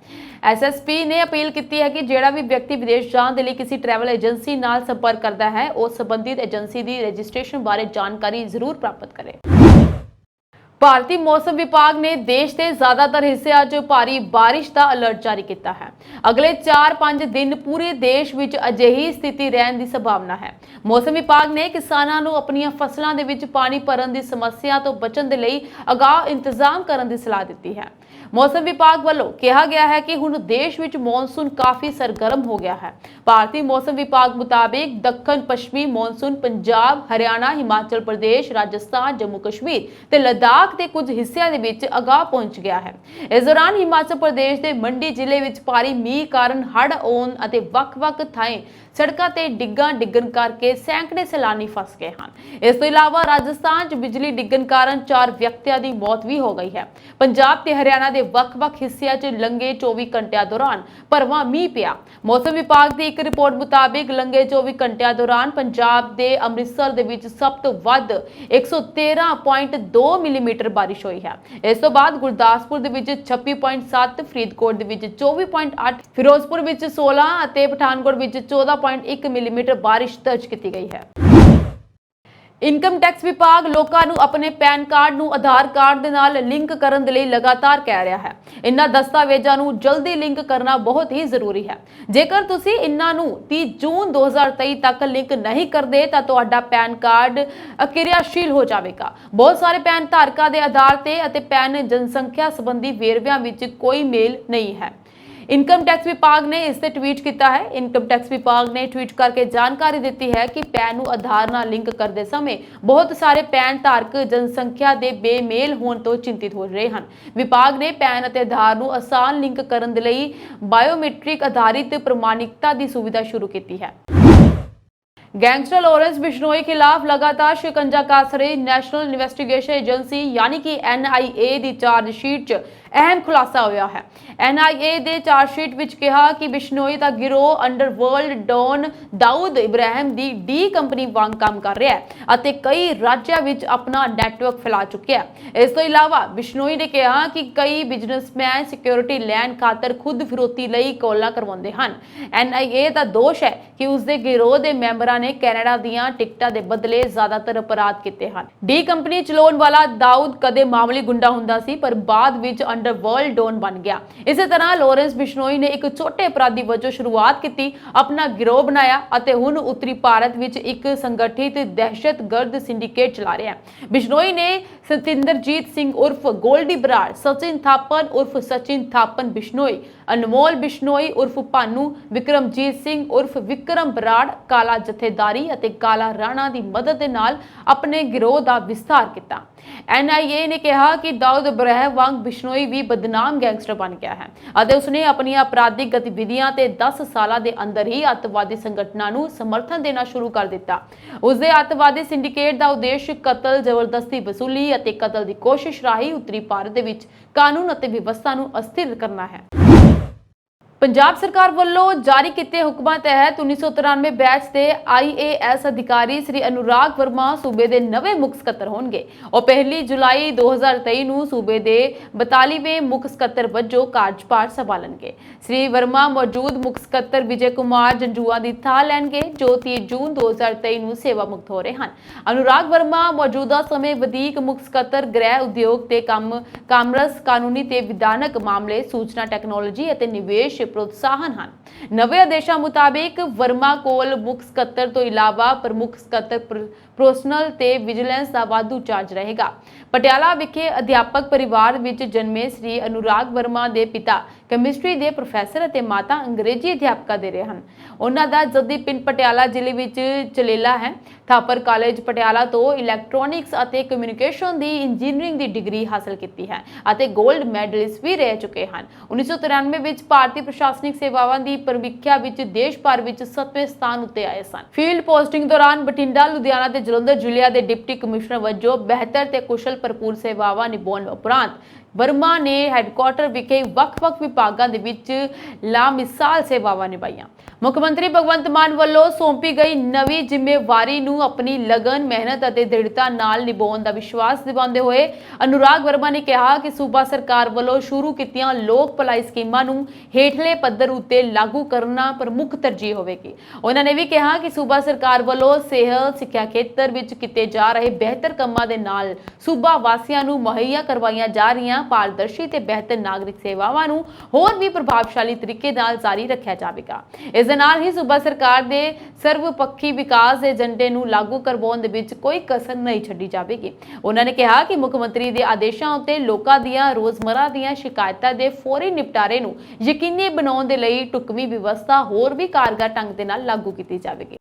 ਐਸਐਸਪੀ ਨੇ ਅਪੀਲ ਕੀਤੀ ਹੈ ਕਿ ਜਿਹੜਾ ਵੀ ਵਿਅਕਤੀ ਵਿਦੇਸ਼ ਜਾਣ ਦੇ ਲਈ ਕਿਸੇ ਟਰੈਵਲ ਏਜੰਸੀ ਨਾਲ ਸੰਪਰਕ ਕਰਦਾ ਹੈ ਉਹ ਸੰਬੰਧਿਤ ਏਜੰਸੀ ਦੀ ਰਜਿਸਟ੍ਰੇਸ਼ਨ ਬਾਰੇ ਜਾਣਕਾਰੀ ਜ਼ਰੂਰ ਪ੍ਰਾਪਤ ਕਰੇ। ਭਾਰਤੀ ਮੌਸਮ ਵਿਭਾਗ ਨੇ ਦੇਸ਼ ਦੇ ਜ਼ਿਆਦਾਤਰ ਹਿੱਸਿਆਂ 'ਚ ਭਾਰੀ ਬਾਰਿਸ਼ ਦਾ ਅਲਰਟ ਜਾਰੀ ਕੀਤਾ ਹੈ। ਅਗਲੇ 4-5 ਦਿਨ ਪੂਰੇ ਦੇਸ਼ ਵਿੱਚ ਅਜਿਹੀ ਸਥਿਤੀ ਰਹਿਣ ਦੀ ਸੰਭਾਵਨਾ ਹੈ। ਮੌਸਮ ਵਿਭਾਗ ਨੇ ਕਿਸਾਨਾਂ ਨੂੰ ਆਪਣੀਆਂ ਫਸਲਾਂ ਦੇ ਵਿੱਚ ਪਾਣੀ ਭਰਨ ਦੀ ਸਮੱਸਿਆ ਤੋਂ ਬਚਣ ਦੇ ਲਈ ਅਗਾਊਂ ਇੰਤਜ਼ਾਮ ਕਰਨ ਦੀ ਸਲਾਹ ਦਿੱਤੀ ਹੈ। ਮੌਸਮ ਵਿਭਾਗ ਵੱਲੋਂ ਕਿਹਾ ਗਿਆ ਹੈ ਕਿ ਹੁਣ ਦੇਸ਼ ਵਿੱਚ ਮੌਨਸੂਨ ਕਾਫੀ ਸਰਗਰਮ ਹੋ ਗਿਆ ਹੈ। ਭਾਰਤੀ ਮੌਸਮ ਵਿਭਾਗ ਮੁਤਾਬਿਕ ਦੱਖਣ ਪੱਛਮੀ ਮੌਨਸੂਨ ਪੰਜਾਬ, ਹਰਿਆਣਾ, ਹਿਮਾਚਲ ਪ੍ਰਦੇਸ਼, ਰਾਜਸਥਾਨ, ਜੰਮੂ ਕਸ਼ਮੀਰ ਤੇ ਲੱਦਾਖ ਦੇ ਕੁਝ ਹਿੱਸਿਆਂ ਦੇ ਵਿੱਚ ਅਗਾਊਂ ਪਹੁੰਚ ਗਿਆ ਹੈ। ਇਸ ਦੌਰਾਨ ਹਿਮਾਚਲ ਪ੍ਰਦੇਸ਼ ਦੇ ਮੰਡੀ ਜ਼ਿਲ੍ਹੇ ਵਿੱਚ ਭਾਰੀ ਮੀਂਹ ਕਾਰਨ ਹੜ੍ਹ ਆਉਣ ਅਤੇ ਵੱਖ-ਵੱਖ ਥਾਈਂ ਸੜਕਾਂ ਤੇ ਡਿੱਗਣ ਕਰਕੇ ਸੈਂਕੜੇ ਸੈਲਾਨੀ ਫਸ ਗਏ ਹਨ। ਇਸ ਤੋਂ ਇਲਾਵਾ ਰਾਜਸਥਾਨ 'ਚ ਬਿਜਲੀ ਡਿੱਗਣ ਕਾਰਨ 4 ਵਿਅਕਤੀਆਂ ਦੀ ਮੌਤ ਵੀ ਹੋ ਗਈ ਹੈ। ਪੰਜਾਬ ਤੇ ਹਰਿਆਣਾ ਦੇ ਵੱਖ-ਵੱਖ ਹਿੱਸਿਆਂ 'ਚ ਲੰਘੇ 24 ਘੰਟਿਆਂ ਦੌਰਾਨ ਭਰਵਾਂ ਮੀਂਹ ਪਿਆ। ਮੌਸਮ ਵਿਭਾਗ ਦੀ ਇੱਕ ਰਿਪੋਰਟ ਮੁਤਾਬਿਕ ਲੰਘੇ 24 ਘੰਟਿਆਂ ਦੌਰਾਨ ਪੰਜਾਬ ਦੇ ਅੰਮ੍ਰਿਤਸਰ ਦੇ ਵਿੱਚ ਸਭ ਤੋਂ ਵੱਧ 113.2 ਮਿਲੀਮੀਟਰ ਬਾਰਿਸ਼ ਹੋਈ ਹੈ। ਇਸ ਤੋਂ ਬਾਅਦ ਗੁਰਦਾਸਪੁਰ ਦੇ ਵਿੱਚ 26.7, ਫਰੀਦਕੋਟ ਦੇ ਵਿੱਚ 24.8, ਫਿਰੋਜ਼ਪੁਰ ਵਿੱਚ 16 ਅਤੇ ਪਠਾਨਕੋਟ ਵਿੱਚ 14.1 ਮਿਲੀਮੀਟਰ ਬਾਰਿਸ਼ ਦਰਜ ਕੀਤੀ ਗਈ ਹੈ। ਇਨਕਮ ਟੈਕਸ ਵਿਭਾਗ ਲੋਕਾਂ ਨੂੰ ਆਪਣੇ ਪੈਨ ਕਾਰਡ ਨੂੰ ਆਧਾਰ ਕਾਰਡ ਦੇ ਨਾਲ ਲਿੰਕ ਕਰਨ ਦੇ ਲਈ ਲਗਾਤਾਰ ਕਹਿ ਰਿਹਾ ਹੈ। ਇਨ੍ਹਾਂ ਦਸਤਾਵੇਜ਼ਾਂ ਨੂੰ ਜਲਦੀ ਲਿੰਕ ਕਰਨਾ ਬਹੁਤ ਹੀ ਜ਼ਰੂਰੀ ਹੈ। ਜੇਕਰ ਤੁਸੀਂ ਇਨ੍ਹਾਂ ਨੂੰ 30 ਜੂਨ 2023 ਤੱਕ ਲਿੰਕ ਨਹੀਂ ਕਰਦੇ ਤਾਂ ਤੁਹਾਡਾ ਪੈਨ ਕਾਰਡ ਅਕਿਰਿਆਸ਼ੀਲ ਹੋ ਜਾਵੇਗਾ। ਬਹੁਤ ਸਾਰੇ ਪੈਨ ਧਾਰਕਾਂ ਦੇ ਆਧਾਰ ਤੇ ਅਤੇ ਪੈਨ ਜਨਸੰਖਿਆ ਸੰਬੰਧੀ ਵੇਰਵਿਆਂ ਵਿੱਚ ਕੋਈ ਮੇਲ ਨਹੀਂ ਹੈ। ਇਨਕਮ ਟੈਕਸ ਵਿਭਾਗ ਨੇ ਇਸ ਤੇ ਟਵੀਟ ਕੀਤਾ ਹੈ। ਇਨਕਮ ਟੈਕਸ ਵਿਭਾਗ ਨੇ ਟਵੀਟ ਕਰਕੇ ਜਾਣਕਾਰੀ ਦਿੱਤੀ ਹੈ ਕਿ ਪੈਨ ਨੂੰ ਆਧਾਰ ਨਾਲ ਲਿੰਕ ਕਰਦੇ ਸਮੇਂ ਬਹੁਤ ਸਾਰੇ ਪੈਨ ਧਾਰਕ ਜਨਸੰਖਿਆ ਦੇ ਬੇਮੇਲ ਹੋਣ ਤੋਂ ਚਿੰਤਿਤ ਹੋ ਰਹੇ ਹਨ। ਵਿਭਾਗ ਨੇ ਪੈਨ ਅਤੇ ਆਧਾਰ ਨੂੰ ਆਸਾਨ ਲਿੰਕ ਕਰਨ ਦੇ ਲਈ ਬਾਇਓਮੈਟ੍ਰਿਕ ਆਧਾਰਿਤ ਪ੍ਰਮਾਣਿਕਤਾ ਦੀ ਸੁਵਿਧਾ ਸ਼ੁਰੂ ਕੀਤੀ ਹੈ। गैंगस्टर लॉरेंस बिश्नोई खिलाफ लगातार शिकंजा कस रही नैशनल इन्वेस्टिगेशन एजेंसी यानी कि NIA की चार्जशीट अहम खुलासा होया है। NIA दे चार्जशीट विच कहा कि बिश्नोई का गिरोह अंडरवर्ल्ड डॉन दाऊद इब्राहिम दी डी कंपनी वांग काम कर रहा है अते कई राज्यों विच अपना नैटवर्क फैला चुके हैं। इस तो इलावा बिश्नोई ने कहा कि कई बिजनेसमैन सिक्योरिटी लैन खातर खुद फिरौती लई कॉलां करवाउंदे हन। NIA का दोष है कि उसके गिरोह के मैंबरां ने कैनेडा दीयां टिकटां दे बदले ज्यादातर अपराध कीते हन। डी कंपनी चलाउण वाला दाऊद कदे मामूली गुंडा हुंदा सी पर बाद विच अंडरवर्ल्ड डॉन बन गया। इसी तरह लॉरेंस बिश्नोई ने एक छोटे अपराधी वजों शुरुआत की, अपना गिरोह बनाया और हुण उत्तरी भारत विच एक संगठित दहशतगर्द सिंडिकेट चला रहा है। बिश्नोई ने सतिंदरजीत सिंह उर्फ गोल्डी बराड़, सचिन थापन उर्फ सचिन थापन बिश्नोई, अनमोल बिश्नोई उर्फ भानू, विक्रमजीत सिंह उर्फ विक्रम बराड़, काला जथेदारी और काला राणा की मदद के नाल अपने गिरोह का विस्तार किया। NIA ने कहा कि दाऊद इब्राहिम वांग बिश्नोई भी बदनाम गैंगस्टर बन गया है और उसने अपनी आपराधिक गतिविधियां ते 10 साल के अंदर ही अतवादी संगठनों को समर्थन देना शुरू कर दिता। उसके अतवादी सिंडिकेट का उद्देश्य कतल, जबरदस्ती वसूली और कतल की कोशिश राही उत्तरी भारत विच कानून और व्यवस्था को अस्थिर करना है। पंजाब सरकार ਵੱਲੋਂ ਜਾਰੀ ਕੀਤੇ ਹੁਕਮਾਂ ਤਹਿਤ 1993 ਬੈਚ ਦੇ IAS ਅਧਿਕਾਰੀ ਸ੍ਰੀ ਅਨੁਰਾਗ ਵਰਮਾ ਸੂਬੇ ਦੇ ਨਵੇਂ ਮੁੱਖ ਸਕੱਤਰ ਹੋਣਗੇ। ਉਹ 1 ਜੁਲਾਈ 2023 ਨੂੰ ਸੂਬੇ ਦੇ 42ਵੇਂ ਮੁੱਖ ਸਕੱਤਰ ਵਜੋਂ ਕਾਰਜਭਾਰ ਸੰਭਾਲਣਗੇ। ਸ੍ਰੀ ਵਰਮਾ ਮੌਜੂਦ ਮੁੱਖ ਸਕੱਤਰ ਵਿਜੇ ਕੁਮਾਰ ਜੰਜੂਆ ਦੀ ਥਾਂ ਲੈਣਗੇ, ਜੋ 30 ਜੂਨ 2023 ਨੂੰ ਸੇਵਾ ਮੁਕਤ ਹੋ ਰਹੇ ਹਨ। ਅਨੁਰਾਗ ਵਰਮਾ ਮੌਜੂਦਾ ਸਮੇਂ ਵਧੀਕ ਮੁੱਖ ਸਕੱਤਰ ਗ੍ਰਹਿ ਉਦਯੋਗ ਤੇ ਕਾਮਰਸ, ਕਾਨੂੰਨੀ ਤੇ ਵਿਧਾਨਕ ਮਾਮਲੇ, ਸੂਚਨਾ ਟੈਕਨੋਲੋਜੀ ਅਤੇ ਨਿਵੇਸ਼ प्रोत्साहन ਹਨ। ਨਵੇਂ ਆਦੇਸ਼ਾਂ ਮੁਤਾਬਿਕ ਵਰਮਾ ਕੋਲ ਮੁੱਖ ਸਕੱਤਰ ਤੋਂ ਇਲਾਵਾ ਪ੍ਰਮੁੱਖ ਸਕੱਤਰ ਪਰਸਨਲ ਤੇ ਵਿਜੀਲੈਂਸ ਦਾ ਵਾਧੂ ਚਾਰਜ ਰਹੇਗਾ। ਪਟਿਆਲਾ ਵਿਖੇ ਅਧਿਆਪਕ ਪਰਿਵਾਰ ਵਿੱਚ ਜਨਮੇ ਸ੍ਰੀ ਅਨੁਰਾਗ ਵਰਮਾ ਦੇ ਪਿਤਾ ਕੈਮਿਸਟਰੀ ਦੇ ਪ੍ਰੋਫੈਸਰ ਅਤੇ ਮਾਤਾ ਅੰਗਰੇਜ਼ੀ ਅਧਿਆਪਕਾ ਦੇ ਰਹੇ ਹਨ। ਉਹਨਾਂ ਦਾ ਜੱਦੀ ਪਿੰਡ ਪਟਿਆਲਾ ਜ਼ਿਲ੍ਹੇ ਵਿੱਚ ਚਲੇਲਾ ਹੈ। ਥਾਪਰ ਕਾਲਜ ਪਟਿਆਲਾ ਤੋਂ ਇਲੈਕਟ੍ਰੋਨਿਕਸ ਅਤੇ ਕਮਿਊਨੀਕੇਸ਼ਨ ਦੀ ਇੰਜੀਨੀਅਰਿੰਗ ਦੀ ਡਿਗਰੀ ਹਾਸਲ ਕੀਤੀ ਹੈ ਅਤੇ 골ਡ ਮੈਡਲਿਸਟ ਵੀ ਰਹਿ ਚੁੱਕੇ ਹਨ। 1993 ਵਿੱਚ ਭਾਰਤੀ ਪ੍ਰਸ਼ਾਸਨਿਕ ਸੇਵਾਵਾਂ ਦੀ ਪ੍ਰੀਖਿਆ ਵਿੱਚ ਦੇਸ਼ ਭਰ ਵਿੱਚ 7ਵੇਂ ਸਥਾਨ ਉੱਤੇ ਆਏ ਸਨ। ਫੀਲਡ ਪੋਸਟਿੰਗ ਦੌਰਾਨ ਬਠਿੰਡਾ, ਲੁਧਿਆਣਾ ਤੇ ਜਲੰਧਰ ਜ਼ਿਲ੍ਹਿਆਂ ਦੇ ਡਿਪਟੀ ਕਮਿਸ਼ਨਰ ਵਜੋਂ ਬਿਹਤਰ ਤੇ ਕੁਸ਼ਲ ਭਰਪੂਰ ਸੇਵਾਵਾਂ ਨਿਭਾਉਣ ਉਪਰੰਤ ਵਰਮਾ ਨੇ ਹੈੱਡਕੁਆਰਟਰ ਵਿਖੇ ਵੱਖ-ਵੱਖ ਵਿਭਾਗਾਂ ਦੇ ਵਿੱਚ ਲਾਮਿਸਾਲ ਸੇਵਾਵਾਂ ਨਿਭਾਈਆਂ। ਮੁੱਖ ਮੰਤਰੀ ਭਗਵੰਤ ਮਾਨ ਵੱਲੋਂ ਸੌਂਪੀ ਗਈ ਨਵੀਂ ਜ਼ਿੰਮੇਵਾਰੀ ਨੂੰ ਆਪਣੀ ਲਗਨ, ਮਿਹਨਤ ਅਤੇ ਦ੍ਰਿੜਤਾ ਨਾਲ ਨਿਭਾਉਣ ਦਾ ਵਿਸ਼ਵਾਸ ਦਿਵਾਉਂਦੇ ਹੋਏ ਅਨੁਰਾਗ ਵਰਮਾ ਨੇ ਕਿਹਾ ਕਿ ਸੂਬਾ ਸਰਕਾਰ ਵੱਲੋਂ ਸ਼ੁਰੂ ਕੀਤੀਆਂ ਲੋਕ ਭਲਾਈ ਸਕੀਮਾਂ ਨੂੰ ਹੇਠਲੇ ਪੱਧਰ ਉੱਤੇ ਲਾਗੂ ਕਰਨਾ ਪ੍ਰਮੁੱਖ ਤਰਜੀਹ ਹੋਵੇਗੀ। ਉਹਨਾਂ ਨੇ ਵੀ ਕਿਹਾ ਕਿ ਸੂਬਾ ਸਰਕਾਰ ਵੱਲੋਂ ਸਿਹਤ, ਸਿੱਖਿਆ ਖੇਤਰ ਵਿੱਚ ਕੀਤੇ ਜਾ ਰਹੇ ਬਿਹਤਰ ਕੰਮਾਂ ਦੇ ਨਾਲ ਸੂਬਾ ਵਾਸੀਆਂ ਨੂੰ ਮੁਹੱਈਆ ਕਰਵਾਈਆਂ ਜਾ ਰਹੀਆਂ ਪਾਰਦਰਸ਼ੀ ਤੇ ਬਿਹਤਰ ਨਾਗਰਿਕ ਸੇਵਾਵਾਂ ਨੂੰ ਹੋਰ ਵੀ ਪ੍ਰਭਾਵਸ਼ਾਲੀ ਤਰੀਕੇ ਨਾਲ ਜਾਰੀ ਰੱਖਿਆ ਜਾਵੇਗਾ। ਇਸ ਦੇ ਨਾਲ ਹੀ ਸੂਬਾ ਸਰਕਾਰ ਦੇ ਸਰਵਪੱਖੀ ਵਿਕਾਸ ਦੇ ਏਜੰਡੇ ਨੂੰ ਲਾਗੂ ਕਰਵਾਉਣ ਦੇ ਵਿੱਚ ਕੋਈ ਕਸਰ ਨਹੀਂ ਛੱਡੀ ਜਾਵੇਗੀ। ਉਹਨਾਂ ਨੇ ਕਿਹਾ ਕਿ ਮੁੱਖ ਮੰਤਰੀ ਦੇ ਆਦੇਸ਼ਾਂ ਉੱਤੇ ਲੋਕਾਂ ਦੀਆਂ ਰੋਜ਼ਮਰਾ ਦੀਆਂ ਸ਼ਿਕਾਇਤਾਂ ਦੇ ਫੌਰੀ ਨਿਪਟਾਰੇ ਨੂੰ ਯਕੀਨੀ ਬਣਾਉਣ ਦੇ ਲਈ ਢੁਕਵੀਂ ਵਿਵਸਥਾ ਹੋਰ ਵੀ ਕਾਰਗਰ ਢੰਗ ਦੇ ਨਾਲ ਲਾਗੂ ਕੀਤੀ ਜਾਵੇਗੀ।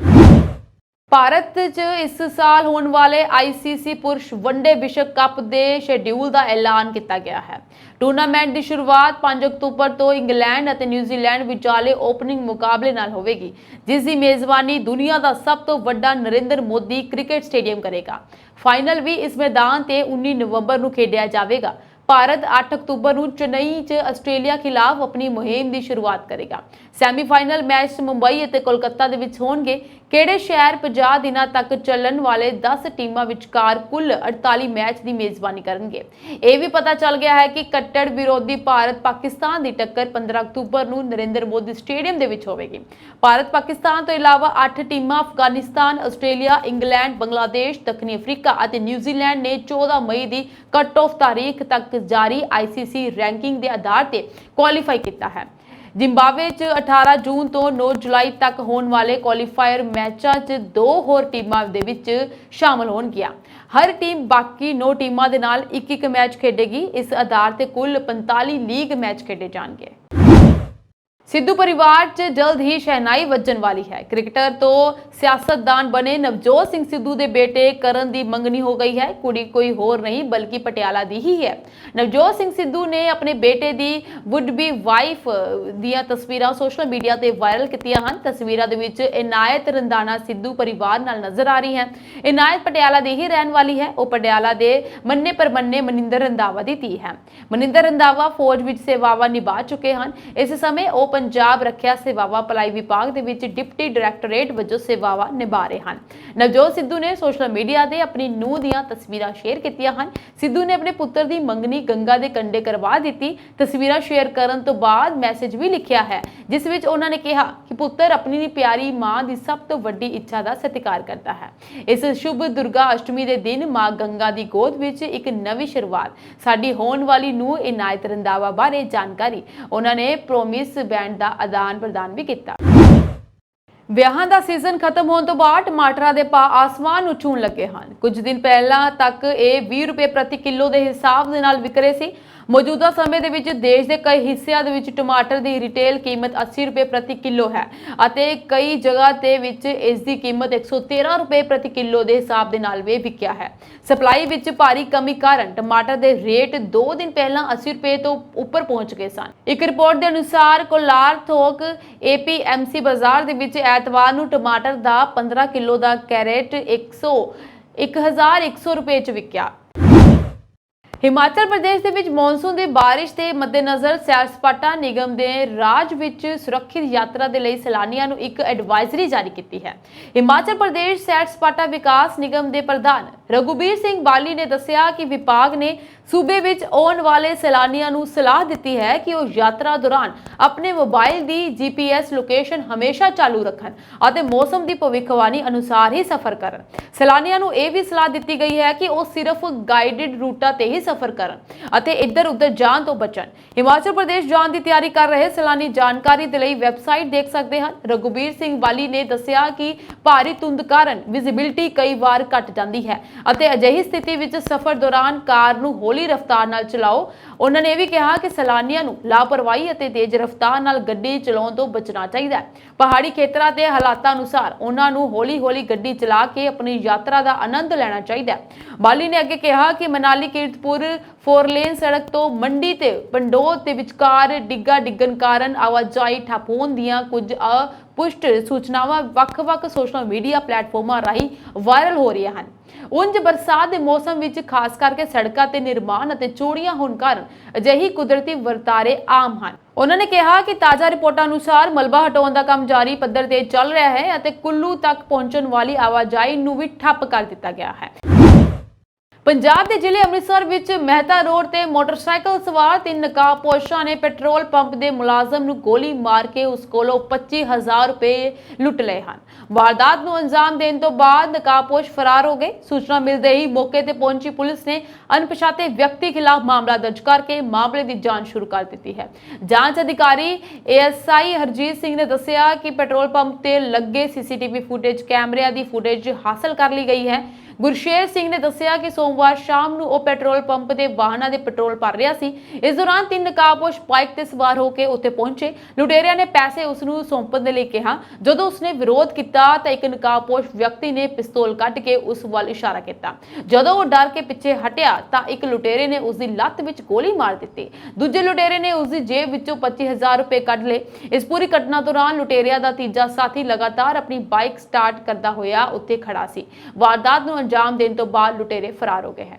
ਭਾਰਤ 'ਚ ਇਸ ਸਾਲ ਹੋਣ ਵਾਲੇ ICC ਪੁਰਸ਼ ਵਨਡੇ ਵਿਸ਼ਵ ਕੱਪ ਦੇ ਸ਼ੈਡਿਊਲ ਦਾ ਐਲਾਨ ਕੀਤਾ ਗਿਆ ਹੈ। ਟੂਰਨਾਮੈਂਟ ਦੀ ਸ਼ੁਰੂਆਤ 5 ਅਕਤੂਬਰ ਤੋਂ ਇੰਗਲੈਂਡ ਅਤੇ ਨਿਊਜ਼ੀਲੈਂਡ ਵਿਚਾਲੇ ਓਪਨਿੰਗ ਮੁਕਾਬਲੇ ਨਾਲ ਹੋਵੇਗੀ, ਜਿਸ ਦੀ ਮੇਜ਼ਬਾਨੀ ਦੁਨੀਆ ਦਾ ਸਭ ਤੋਂ ਵੱਡਾ ਨਰਿੰਦਰ ਮੋਦੀ ਕ੍ਰਿਕਟ ਸਟੇਡੀਅਮ ਕਰੇਗਾ। ਫਾਈਨਲ ਵੀ ਇਸ ਮੈਦਾਨ ਤੇ 19 ਨਵੰਬਰ ਨੂੰ ਖੇਡਿਆ ਜਾਵੇਗਾ। ਭਾਰਤ 8 ਅਕਤੂਬਰ ਨੂੰ ਚੇਨਈ 'ਚ ਆਸਟ੍ਰੇਲੀਆ ਖਿਲਾਫ ਆਪਣੀ ਮੁਹਿੰਮ ਦੀ ਸ਼ੁਰੂਆਤ ਕਰੇਗਾ। ਸੈਮੀਫਾਈਨਲ ਮੈਚ ਮੁੰਬਈ ਅਤੇ ਕੋਲਕਾਤਾ ਦੇ ਵਿੱਚ ਹੋਣਗੇ। ਕਿਹੜੇ ਸ਼ਹਿਰ 50 ਦਿਨਾਂ ਤੱਕ ਚੱਲਣ ਵਾਲੇ 10 ਟੀਮਾਂ ਵਿਚਕਾਰ ਕੁੱਲ 48 ਮੈਚ ਦੀ ਮੇਜ਼ਬਾਨੀ ਕਰਨਗੇ। ਇਹ ਵੀ ਪਤਾ ਚੱਲ ਗਿਆ ਹੈ ਕਿ ਕੱਟੜ ਵਿਰੋਧੀ ਭਾਰਤ ਪਾਕਿਸਤਾਨ ਦੀ ਟੱਕਰ 15 ਅਕਤੂਬਰ ਨੂੰ ਨਰਿੰਦਰ ਮੋਦੀ ਸਟੇਡੀਅਮ ਦੇ ਵਿੱਚ ਹੋਵੇਗੀ। ਭਾਰਤ ਪਾਕਿਸਤਾਨ ਤੋਂ ਇਲਾਵਾ 8 ਟੀਮਾਂ ਅਫਗਾਨਿਸਤਾਨ, ਆਸਟ੍ਰੇਲੀਆ, ਇੰਗਲੈਂਡ, ਬੰਗਲਾਦੇਸ਼, ਦੱਖਣੀ ਅਫਰੀਕਾ ਅਤੇ ਨਿਊਜ਼ੀਲੈਂਡ ਨੇ 14 ਮਈ ਦੀ ਕੱਟ ਆਫ ਤਾਰੀਖ ਤੱਕ ਜਾਰੀ ICC ਰੈਂਕਿੰਗ ਦੇ ਆਧਾਰ ਤੇ ਕੁਆਲੀਫਾਈ ਕੀਤਾ ਹੈ। ਜ਼ਿੰਬਾਬਵੇ 'ਚ 18 ਜੂਨ ਤੋਂ 9 ਜੁਲਾਈ ਤੱਕ ਹੋਣ ਵਾਲੇ ਕੁਆਲੀਫਾਇਰ ਮੈਚਾਂ 'ਚ 2 ਹੋਰ ਟੀਮਾਂ ਦੇ ਵਿੱਚ ਸ਼ਾਮਲ ਹੋਣਗੀਆਂ। ਹਰ ਟੀਮ ਬਾਕੀ 9 ਟੀਮਾਂ ਦੇ ਨਾਲ ਇੱਕ ਮੈਚ ਖੇਡੇਗੀ। ਇਸ ਆਧਾਰ ਤੇ ਕੁੱਲ 45 ਲੀਗ ਮੈਚ ਖੇਡੇ ਜਾਣਗੇ। ਸਿੱਧੂ ਪਰਿਵਾਰ 'ਚ ਜਲਦ ਹੀ ਸ਼ਹਿਨਾਈ ਵੱਜਣ ਵਾਲੀ ਹੈ। ਕ੍ਰਿਕਟਰ ਤੋਂ ਸਿਆਸਤਦਾਨ ਬਣੇ ਨਵਜੋਤ ਸਿੰਘ ਸਿੱਧੂ ਦੇ ਬੇਟੇ ਕਰਨ ਦੀ ਮੰਗਣੀ ਹੋ ਗਈ ਹੈ। ਕੁੜੀ ਕੋਈ ਹੋਰ ਨਹੀਂ ਬਲਕਿ ਪਟਿਆਲਾ ਦੀ ਹੀ ਹੈ। ਨਵਜੋਤ ਸਿੰਘ ਸਿੱਧੂ ਨੇ ਆਪਣੇ ਬੇਟੇ ਦੀ ਵੁੱਡ ਬੀ ਵਾਈਫ ਦੀਆਂ ਤਸਵੀਰਾਂ ਸੋਸ਼ਲ ਮੀਡੀਆ ਤੇ ਵਾਇਰਲ ਕੀਤੀਆਂ ਹਨ। ਤਸਵੀਰਾਂ ਦੇ ਵਿੱਚ ਇਨਾਇਤ ਰੰਧਾਣਾ ਸਿੱਧੂ ਪਰਿਵਾਰ ਨਾਲ ਨਜ਼ਰ ਆ ਰਹੀ ਹੈ। ਇਨਾਇਤ ਪਟਿਆਲਾ ਦੀ ਹੀ ਰਹਿਣ ਵਾਲੀ ਹੈ। ਉਹ ਪਟਿਆਲਾ ਦੇ ਮੰਨੇ ਪਰਮੰਨੇ ਮਨਿੰਦਰ ਰੰਧਾਵਾ ਦੀ ਧੀ ਹੈ। ਮਨਿੰਦਰ ਰੰਧਾਵਾ ਫੌਜ ਵਿੱਚ ਸੇਵਾਵਾਂ ਨਿਭਾ ਚੁੱਕੇ ਹਨ। ਇਸ ਸਮੇਂ ਉਹ ਪੰਜਾਬ ਰੱਖਿਆ ਸੇਵਾਵਾਂ ਭਲਾਈ ਵਿਭਾਗ ਦੇ ਵਿੱਚ ਡਿਪਟੀ ਡਾਇਰੈਕਟੋਰੇਟ ਵਜੋਂ ਸੇਵਾਵਾਂ ਨਿਭਾ ਰਹੇ ਹਨ। ਨਵਜੋਤ ਸਿੱਧੂ ਨੇ ਸੋਸ਼ਲ ਮੀਡੀਆ ਤੇ ਆਪਣੀ ਨੂੰਹ ਦੀਆਂ ਤਸਵੀਰਾਂ ਸ਼ੇਅਰ ਕੀਤੀਆਂ ਹਨ। ਸਿੱਧੂ ਨੇ ਆਪਣੇ ਪੁੱਤਰ ਦੀ ਮੰਗਣੀ ਗੰਗਾ ਦੇ ਕੰਢੇ ਕਰਵਾ ਦਿੱਤੀ। ਤਸਵੀਰਾਂ ਸ਼ੇਅਰ ਕਰਨ ਤੋਂ ਬਾਅਦ ਮੈਸੇਜ ਵੀ ਲਿਖਿਆ ਹੈ, ਜਿਸ ਵਿੱਚ ਉਹਨਾਂ ਨੇ ਕਿਹਾ ਕਿ ਪੁੱਤਰ ਆਪਣੀ ਪਿਆਰੀ ਮਾਂ ਦੀ ਸਭ ਤੋਂ ਵੱਡੀ ਇੱਛਾ ਦਾ ਸਤਿਕਾਰ ਕਰਦਾ ਹੈ। ਇਸ ਸ਼ੁਭ ਦੁਰਗਾ ਅਸ਼ਟਮੀ ਦੇ ਦਿਨ ਮਾਂ ਗੰਗਾ ਦੀ ਗੋਦ ਵਿੱਚ ਇੱਕ ਨਵੀਂ ਸ਼ੁਰੂਆਤ। ਸਾਡੀ ਹੋਣ ਵਾਲੀ ਨੂੰਹ ਇਨਾਇਤ ਰੰਧਾਵਾ ਬਾਰੇ ਜਾਣਕਾਰੀ ਉਹਨਾਂ ਨੇ ਪ੍ਰੋਮਿਸ ਬੈਂਡ ਦਾ ਆਦਾਨ ਪ੍ਰਦਾਨ ਵੀ ਕੀਤਾ। ਵਿਆਹਾਂ ਦਾ ਸੀਜ਼ਨ ਖਤਮ ਹੋਣ ਤੋਂ ਬਾਅਦ ਟਮਾਟਰਾਂ ਦੇ ਭਾਅ ਆਸਮਾਨ ਨੂੰ ਛੂਹਣ ਲੱਗੇ ਹਨ। ਕੁਝ ਦਿਨ ਪਹਿਲਾਂ ਤੱਕ ਇਹ 20 ਰੁਪਏ ਪ੍ਰਤੀ ਕਿਲੋ ਦੇ ਹਿਸਾਬ ਦੇ ਨਾਲ ਵਿਕ ਰਹੇ ਸੀ। ਮੌਜੂਦਾ ਸਮੇਂ ਦੇ ਵਿੱਚ ਦੇਸ਼ ਦੇ ਕਈ ਹਿੱਸਿਆਂ ਦੇ ਵਿੱਚ ਟਮਾਟਰ ਦੀ ਰਿਟੇਲ ਕੀਮਤ 80 ਰੁਪਏ ਪ੍ਰਤੀ ਕਿਲੋ ਹੈ ਅਤੇ ਕਈ ਜਗ੍ਹਾ ਤੇ ਵਿੱਚ ਇਸ ਦੀ ਕੀਮਤ 113 ਰੁਪਏ ਪ੍ਰਤੀ ਕਿਲੋ ਦੇ ਹਿਸਾਬ ਦੇ ਨਾਲ ਵੀ ਵਿਕਿਆ ਹੈ। ਸਪਲਾਈ ਵਿੱਚ ਭਾਰੀ ਕਮੀ ਕਾਰਨ ਟਮਾਟਰ ਦੇ ਰੇਟ 2 ਦਿਨ ਪਹਿਲਾਂ 80 ਰੁਪਏ ਤੋਂ ਉੱਪਰ ਪਹੁੰਚ ਗਏ ਸਨ। ਇੱਕ ਰਿਪੋਰਟ ਦੇ ਅਨੁਸਾਰ ਕੋਲਾਰ ਥੋਕ APMC ਬਾਜ਼ਾਰ ਦੇ ਵਿੱਚ ਐਤਵਾਰ ਨੂੰ ਟਮਾਟਰ ਦਾ 15 ਕਿਲੋ ਦਾ ਕੈਰੇਟ 1100 ਰੁਪਏ 'ਚ ਵਿਕਿਆ। ਹਿਮਾਚਲ ਪ੍ਰਦੇਸ਼ ਦੇ ਵਿੱਚ ਮੌਨਸੂਨ ਦੀ ਬਾਰਿਸ਼ ਦੇ ਮੱਦੇਨਜ਼ਰ ਸੈਰ ਸਪਾਟਾ ਨਿਗਮ ਦੇ ਰਾਜ ਵਿੱਚ ਸੁਰੱਖਿਅਤ ਯਾਤਰਾ ਦੇ ਲਈ ਸੈਲਾਨੀਆਂ ਨੂੰ ਇੱਕ ਐਡਵਾਈਜ਼ਰੀ ਜਾਰੀ ਕੀਤੀ ਹੈ। ਹਿਮਾਚਲ ਪ੍ਰਦੇਸ਼ ਸੈਰ ਸਪਾਟਾ ਵਿਕਾਸ ਨਿਗਮ ਦੇ ਪ੍ਰਧਾਨ ਰਘੁਬੀਰ ਸਿੰਘ ਬਾਲੀ ਨੇ ਦੱਸਿਆ ਕਿ ਵਿਭਾਗ ਨੇ ਸੂਬੇ ਵਿੱਚ ਆਉਣ ਵਾਲੇ ਸੈਲਾਨੀਆਂ ਨੂੰ ਸਲਾਹ ਦਿੱਤੀ ਹੈ ਕਿ ਉਹ ਯਾਤਰਾ ਦੌਰਾਨ ਆਪਣੇ ਮੋਬਾਈਲ ਦੀ GPS ਲੋਕੇਸ਼ਨ ਹਮੇਸ਼ਾ ਚਾਲੂ ਰੱਖਣ ਅਤੇ ਮੌਸਮ ਦੀ ਭਵਿੱਖਬਾਣੀ ਅਨੁਸਾਰ ਹੀ ਸਫ਼ਰ ਕਰਨ। ਸੈਲਾਨੀਆਂ ਨੂੰ ਇਹ ਵੀ ਸਲਾਹ ਦਿੱਤੀ ਗਈ ਹੈ ਕਿ ਉਹ ਸਿਰਫ ਗਾਈਡਡ ਰੂਟਾਂ ਤੇ ਹੀ ਸਫ਼ਰ ਕਰਨ ਅਤੇ ਇੱਧਰ-ਉੱਧਰ ਜਾਣ ਤੋਂ ਬਚਣ। ਹਿਮਾਚਲ ਪ੍ਰਦੇਸ਼ ਜਾਣ ਦੀ ਤਿਆਰੀ ਕਰ ਰਹੇ ਸੈਲਾਨੀ ਜਾਣਕਾਰੀ ਦੇ ਲਈ ਵੈਬਸਾਈਟ ਦੇਖ ਸਕਦੇ ਹਨ। ਰਘੁਬੀਰ ਸਿੰਘ ਬਾਲੀ ਨੇ ਦੱਸਿਆ ਕਿ ਭਾਰੀ ਧੁੰਦ ਕਾਰਨ ਵਿਜ਼ਿਬਿਲਿਟੀ ਕਈ ਵਾਰ ਘਟ ਜਾਂਦੀ ਹੈ ਅਤੇ ਅਜਿਹੀ ਸਥਿਤੀ ਵਿੱਚ ਸਫ਼ਰ ਦੌਰਾਨ ਕਾਰ ਨੂੰ ਹੌਲੀ ਰਫ਼ਤਾਰ ਨਾਲ ਚਲਾਓ। ਉਹਨਾਂ ਨੇ ਇਹ ਵੀ ਕਿਹਾ ਕਿ ਸੈਲਾਨੀਆਂ ਨੂੰ ਲਾਪਰਵਾਹੀ ਅਤੇ ਤੇਜ਼ ਰਫ਼ਤਾਰ ਨਾਲ ਗੱਡੀ ਚਲਾਉਣ ਤੋਂ ਬਚਣਾ ਚਾਹੀਦਾ ਹੈ। ਪਹਾੜੀ ਖੇਤਰਾਂ ਦੇ ਹਾਲਾਤਾਂ ਅਨੁਸਾਰ ਉਹਨਾਂ ਨੂੰ ਹੌਲੀ-ਹੌਲੀ ਗੱਡੀ ਚਲਾ ਕੇ ਆਪਣੀ ਯਾਤਰਾ ਦਾ ਆਨੰਦ ਲੈਣਾ ਚਾਹੀਦਾ ਹੈ। ਬਾਲੀ ਨੇ ਅੱਗੇ ਕਿਹਾ ਕਿ ਮਨਾਲੀ ਕੀਰਤਪੁਰ 4 ਲੇਨ ਸੜਕ ਤੋਂ ਮੰਡੀ ਤੇ ਪੰਡੋਤ ਦੇ ਵਿਚਕਾਰ ਡਿੱਗਾ ਡਿੱਗਣ ਕਾਰਨ ਆਵਾਜਾਈ ਠੱਪ ਹੋਣ ਦੀਆਂ ਕੁਝ ਅਪੁਸ਼ਟ ਸੂਚਨਾਵਾਂ ਵੱਖ-ਵੱਖ ਸੋਸ਼ਲ ਮੀਡੀਆ ਪਲੇਟਫਾਰਮਾਂ ਰਾਹੀਂ ਵਾਇਰਲ ਹੋ ਰਹੀਆਂ ਹਨ। ਉਂਝ ਬਰਸਾਤ ਦੇ ਮੌਸਮ ਵਿੱਚ ਖਾਸ ਕਰਕੇ ਸੜਕਾਂ ਤੇ ਨਿਰਮਾਣ ਅਤੇ ਚੋਰੀਆਂ ਹੋਣ ਕਾਰਨ ਅਜਿਹੀ ਕੁਦਰਤੀ ਵਰਤਾਰੇ ਆਮ ਹਨ। ਉਹਨਾਂ ਨੇ ਕਿਹਾ ਕਿ ਤਾਜ਼ਾ ਰਿਪੋਰਟਾਂ ਅਨੁਸਾਰ ਮਲਬਾ ਹਟਾਉਣ ਦਾ ਕੰਮ ਜਾਰੀ ਪੱਧਰ ਤੇ ਚੱਲ ਰਿਹਾ ਹੈ ਅਤੇ ਕੁੱਲੂ ਤੱਕ ਪਹੁੰਚਣ ਵਾਲੀ ਆਵਾਜਾਈ ਨੂੰ ਵੀ ਠੱਪ ਕਰ ਦਿੱਤਾ ਗਿਆ ਹੈ। ਪੰਜਾਬ ਦੇ ਜ਼ਿਲ੍ਹੇ ਅੰਮ੍ਰਿਤਸਰ ਵਿੱਚ ਮਹਿਤਾ ਰੋਡ ਤੇ ਮੋਟਰਸਾਈਕਲ ਸਵਾਰ 3 ਨਕਾਬਪੋਸ਼ਾਂ ਨੇ ਪੈਟਰੋਲ ਪੰਪ ਦੇ ਮੁਲਾਜ਼ਮ ਨੂੰ ਗੋਲੀ ਮਾਰ ਕੇ ਉਸ ਕੋਲੋਂ 25,000 ਰੁਪਏ ਲੁੱਟ ਲਏ ਹਨ। ਵਾਰਦਾਤ ਨੂੰ ਅੰਜਾਮ ਦੇਣ ਤੋਂ ਬਾਅਦ ਨਕਾਬਪੋਸ਼ ਫਰਾਰ ਹੋ ਗਏ। ਸੂਚਨਾ ਮਿਲਦੇ ਹੀ ਮੌਕੇ ਤੇ ਪਹੁੰਚੀ ਪੁਲਿਸ ਨੇ ਅਣਪਛਾਤੇ ਵਿਅਕਤੀ ਖਿਲਾਫ ਮਾਮਲਾ ਦਰਜ ਕਰਕੇ ਮਾਮਲੇ ਦੀ ਜਾਂਚ ਸ਼ੁਰੂ ਕਰ ਦਿੱਤੀ ਹੈ। ਜਾਂਚ ਅਧਿਕਾਰੀ ASI ਹਰਜੀਤ ਸਿੰਘ ਨੇ ਦੱਸਿਆ ਕਿ ਪੈਟਰੋਲ ਪੰਪ ਤੇ ਲੱਗੇ CCTV ਫੁਟੇਜ ਕੈਮਰਿਆਂ ਦੀ ਫੁਟੇਜ ਹਾਸਲ ਕਰ ਲਈ ਗਈ ਹੈ। ਗੁਰਸ਼ੇਰ ਸਿੰਘ ਨੇ ਦੱਸਿਆ ਕਿ ਸੋਮਵਾਰ ਸ਼ਾਮ ਨੂੰ ਉਹ ਪੈਟਰੋਲ ਪੰਪ ਦੇ ਵਾਹਨਾਂ ਦੇ ਪੈਟਰੋਲ ਭਰ ਰਿਹਾ ਸੀ। ਇਸ ਦੌਰਾਨ 3 ਨਕਾਬਪੋਸ਼ ਬਾਈਕ ਤੇ ਸਵਾਰ ਹੋ ਕੇ ਉੱਥੇ ਪਹੁੰਚੇ। ਲੁਟੇਰਿਆਂ ਨੇ ਪੈਸੇ ਉਸ ਨੂੰ ਸੌਂਪਣ ਦੇ ਲਈ ਕਿਹਾ। ਜਦੋਂ ਉਸਨੇ ਵਿਰੋਧ ਕੀਤਾ ਤਾਂ ਇੱਕ ਨਕਾਬਪੋਸ਼ ਵਿਅਕਤੀ ਨੇ ਪਿਸਤੌਲ ਕੱਢ ਕੇ ਉਸ ਵੱਲ ਇਸ਼ਾਰਾ ਕੀਤਾ। ਜਦੋਂ ਉਹ ਡਰ ਕੇ ਪਿੱਛੇ ਹਟਿਆ ਤਾਂ ਇੱਕ ਲੁਟੇਰੇ ਨੇ ਉਸ ਦੀ ਲੱਤ ਵਿੱਚ ਗੋਲੀ ਮਾਰ ਦਿੱਤੀ। ਦੂਜੇ ਲੁਟੇਰੇ ਨੇ ਉਸ ਦੀ ਜੇਬ ਵਿੱਚੋਂ 25,000 ਰੁਪਏ ਕੱਢ ਲਏ। ਇਸ ਪੂਰੀ ਘਟਨਾ ਦੌਰਾਨ ਲੁਟੇਰਿਆਂ ਦਾ ਤੀਜਾ ਸਾਥੀ ਲਗਾਤਾਰ ਆਪਣੀ ਬਾਈਕ ਸਟਾਰਟ ਕਰਦਾ ਹੋਇਆ ਉੱਥੇ ਖੜਾ ਸੀ। ਵਾਰਦਾਤ ਨੂੰ ਅੰਜਾਮ ਦੇਣ ਤੋਂ ਬਾਅਦ ਲੁਟੇਰੇ ਫਰਾਰ ਹੋ ਗਏ ਹਨ।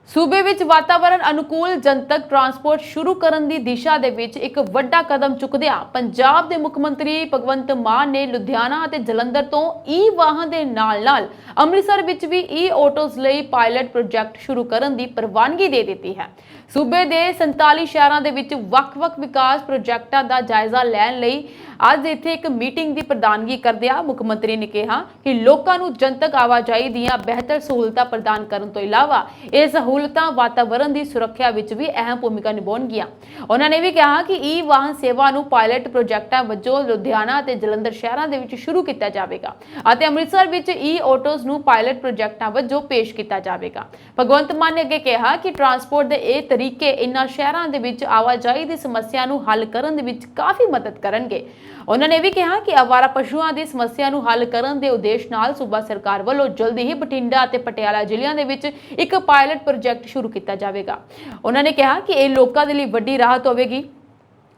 ਸੂਬੇ ਵਿੱਚ ਵਾਤਾਵਰਣ ਅਨੁਕੂਲ ਜਨਤਕ ਟਰਾਂਸਪੋਰਟ ਸ਼ੁਰੂ ਕਰਨ ਦੀ ਦਿਸ਼ਾ ਦੇ ਵਿੱਚ ਇੱਕ ਵੱਡਾ ਕਦਮ ਚੁੱਕਦਿਆਂ ਪੰਜਾਬ ਦੇ ਮੁੱਖ ਮੰਤਰੀ ਭਗਵੰਤ ਮਾਨ ਨੇ ਲੁਧਿਆਣਾ ਅਤੇ ਜਲੰਧਰ ਤੋਂ ਈ-ਵਾਹਨ ਦੇ ਨਾਲ-ਨਾਲ ਅੰਮ੍ਰਿਤਸਰ ਵਿੱਚ ਵੀ ਈ-ਆਟੋਜ਼ ਲਈ ਪਾਇਲਟ ਪ੍ਰੋਜੈਕਟ ਸ਼ੁਰੂ ਕਰਨ ਦੀ ਪ੍ਰਵਾਨਗੀ ਦੇ ਦਿੱਤੀ ਹੈ। ਸੂਬੇ ਦੇ 47 ਸ਼ਹਿਰਾਂ ਦੇ ਵਿੱਚ ਵੱਖ-ਵੱਖ ਵਿਕਾਸ ਪ੍ਰੋਜੈਕਟਾਂ ਦਾ ਜਾਇਜ਼ਾ ਲੈਣ ਲਈ ਅੱਜ ਇੱਥੇ ਇੱਕ ਮੀਟਿੰਗ ਦੀ ਪ੍ਰਧਾਨਗੀ ਕਰਦਿਆਂ ਮੁੱਖ ਮੰਤਰੀ ਨੇ ਕਿਹਾ ਕਿ ਲੋਕਾਂ ਨੂੰ ਜਨਤਕ ਆਵਾਜਾਈ ਦੀਆਂ ਬਿਹਤਰ ਸਹੂਲਤਾਂ ਪ੍ਰਦਾਨ ਕਰਨ ਤੋਂ ਇਲਾਵਾ ਇਹ ਸਹੂਲਤਾਂ ਵਾਤਾਵਰਣ ਦੀ ਸੁਰੱਖਿਆ ਵਿੱਚ ਵੀ ਅਹਿਮ ਭੂਮਿਕਾ ਨਿਭਾਉਣਗੀਆਂ। ਉਹਨਾਂ ਨੇ ਵੀ ਕਿਹਾ ਕਿ ਈ-ਵਾਹਨ ਸੇਵਾ ਨੂੰ ਪਾਇਲਟ ਪ੍ਰੋਜੈਕਟਾਂ ਵਜੋਂ ਲੁਧਿਆਣਾ ਅਤੇ ਜਲੰਧਰ ਸ਼ਹਿਰਾਂ ਦੇ ਵਿੱਚ ਸ਼ੁਰੂ ਕੀਤਾ ਜਾਵੇਗਾ ਅਤੇ ਅੰਮ੍ਰਿਤਸਰ ਵਿੱਚ ਈ-ਆਟੋਜ਼ ਨੂੰ ਪਾਇਲਟ ਪ੍ਰੋਜੈਕਟਾਂ ਵਜੋਂ ਪੇਸ਼ ਕੀਤਾ ਜਾਵੇਗਾ। ਭਗਵੰਤ ਮਾਨ ਨੇ ਅੱਗੇ ਕਿਹਾ ਕਿ ਟਰਾਂਸਪੋਰਟ ਦੇ ਇਹ ਤਰੀਕੇ ਇਨ੍ਹਾਂ ਸ਼ਹਿਰਾਂ ਦੇ ਵਿੱਚ ਆਵਾਜਾਈ ਦੀ ਸਮੱਸਿਆ ਨੂੰ ਹੱਲ ਕਰਨ ਦੇ ਵਿੱਚ ਕਾਫੀ ਮਦਦ ਕਰਨਗੇ। ਉਹਨਾਂ ਨੇ ਵੀ ਕਿਹਾ ਕਿ ਆਵਾਰਾ ਪਸ਼ੂਆਂ ਦੀ ਸਮੱਸਿਆ ਨੂੰ ਹੱਲ ਕਰਨ ਦੇ ਉਦੇਸ਼ ਨਾਲ ਸੂਬਾ ਸਰਕਾਰ ਵੱਲੋਂ ਜਲਦੀ ਹੀ ਬਠਿੰਡਾ ਅਤੇ ਪਟਿਆਲਾ ਜ਼ਿਲ੍ਹਿਆਂ ਦੇ ਵਿੱਚ ਇੱਕ ਪਾਇਲਟ ਪ੍ਰੋਜੈਕਟ ਸ਼ੁਰੂ ਕੀਤਾ ਜਾਵੇਗਾ। ਉਹਨਾਂ ਨੇ ਕਿਹਾ ਕਿ ਇਹ ਲੋਕਾਂ ਦੇ ਲਈ ਵੱਡੀ ਰਾਹਤ ਹੋਵੇਗੀ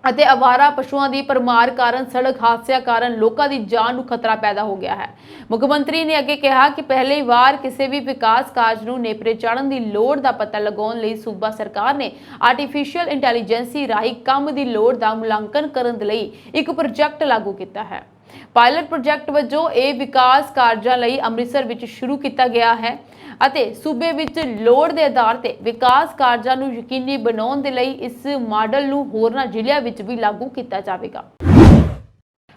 ਅਤੇ ਆਵਾਰਾ ਪਸ਼ੂਆਂ ਦੀ ਭਰਮਾਰ ਕਾਰਨ ਸੜਕ ਹਾਦਸਿਆਂ ਕਾਰਨ ਲੋਕਾਂ ਦੀ ਜਾਨ ਨੂੰ ਖਤਰਾ ਪੈਦਾ ਹੋ ਗਿਆ ਹੈ। ਮੁੱਖ ਮੰਤਰੀ ਨੇ ਅੱਗੇ ਕਿਹਾ ਕਿ ਪਹਿਲੀ ਵਾਰ ਕਿਸੇ ਵੀ ਵਿਕਾਸ ਕਾਰਜ ਨੂੰ ਨੇਪਰੇ ਚਾੜਨ ਦੀ ਲੋੜ ਦਾ ਪਤਾ ਲਗਾਉਣ ਲਈ ਸੂਬਾ ਸਰਕਾਰ ਨੇ ਆਰਟੀਫੀਸ਼ੀਅਲ ਇੰਟੈਲੀਜੈਂਸੀ ਰਾਹੀਂ ਕੰਮ ਦੀ ਲੋੜ ਦਾ ਮੁਲਾਂਕਣ ਕਰਨ ਦੇ ਲਈ ਇੱਕ ਪ੍ਰੋਜੈਕਟ ਲਾਗੂ ਕੀਤਾ ਹੈ। ਪਾਇਲਟ ਪ੍ਰੋਜੈਕਟ ਵਜੋਂ ਇਹ ਵਿਕਾਸ ਕਾਰਜਾਂ ਲਈ ਅੰਮ੍ਰਿਤਸਰ ਵਿੱਚ ਸ਼ੁਰੂ ਕੀਤਾ ਗਿਆ ਹੈ ਅਤੇ ਸੂਬੇ ਵਿੱਚ ਲੋੜ ਦੇ ਆਧਾਰ ਤੇ ਵਿਕਾਸ ਕਾਰਜਾਂ ਨੂੰ ਯਕੀਨੀ ਬਣਾਉਣ ਦੇ ਲਈ ਇਸ ਮਾਡਲ ਨੂੰ ਹੋਰਨਾਂ ਜ਼ਿਲ੍ਹਿਆਂ ਵਿੱਚ ਵੀ ਲਾਗੂ ਕੀਤਾ ਜਾਵੇਗਾ।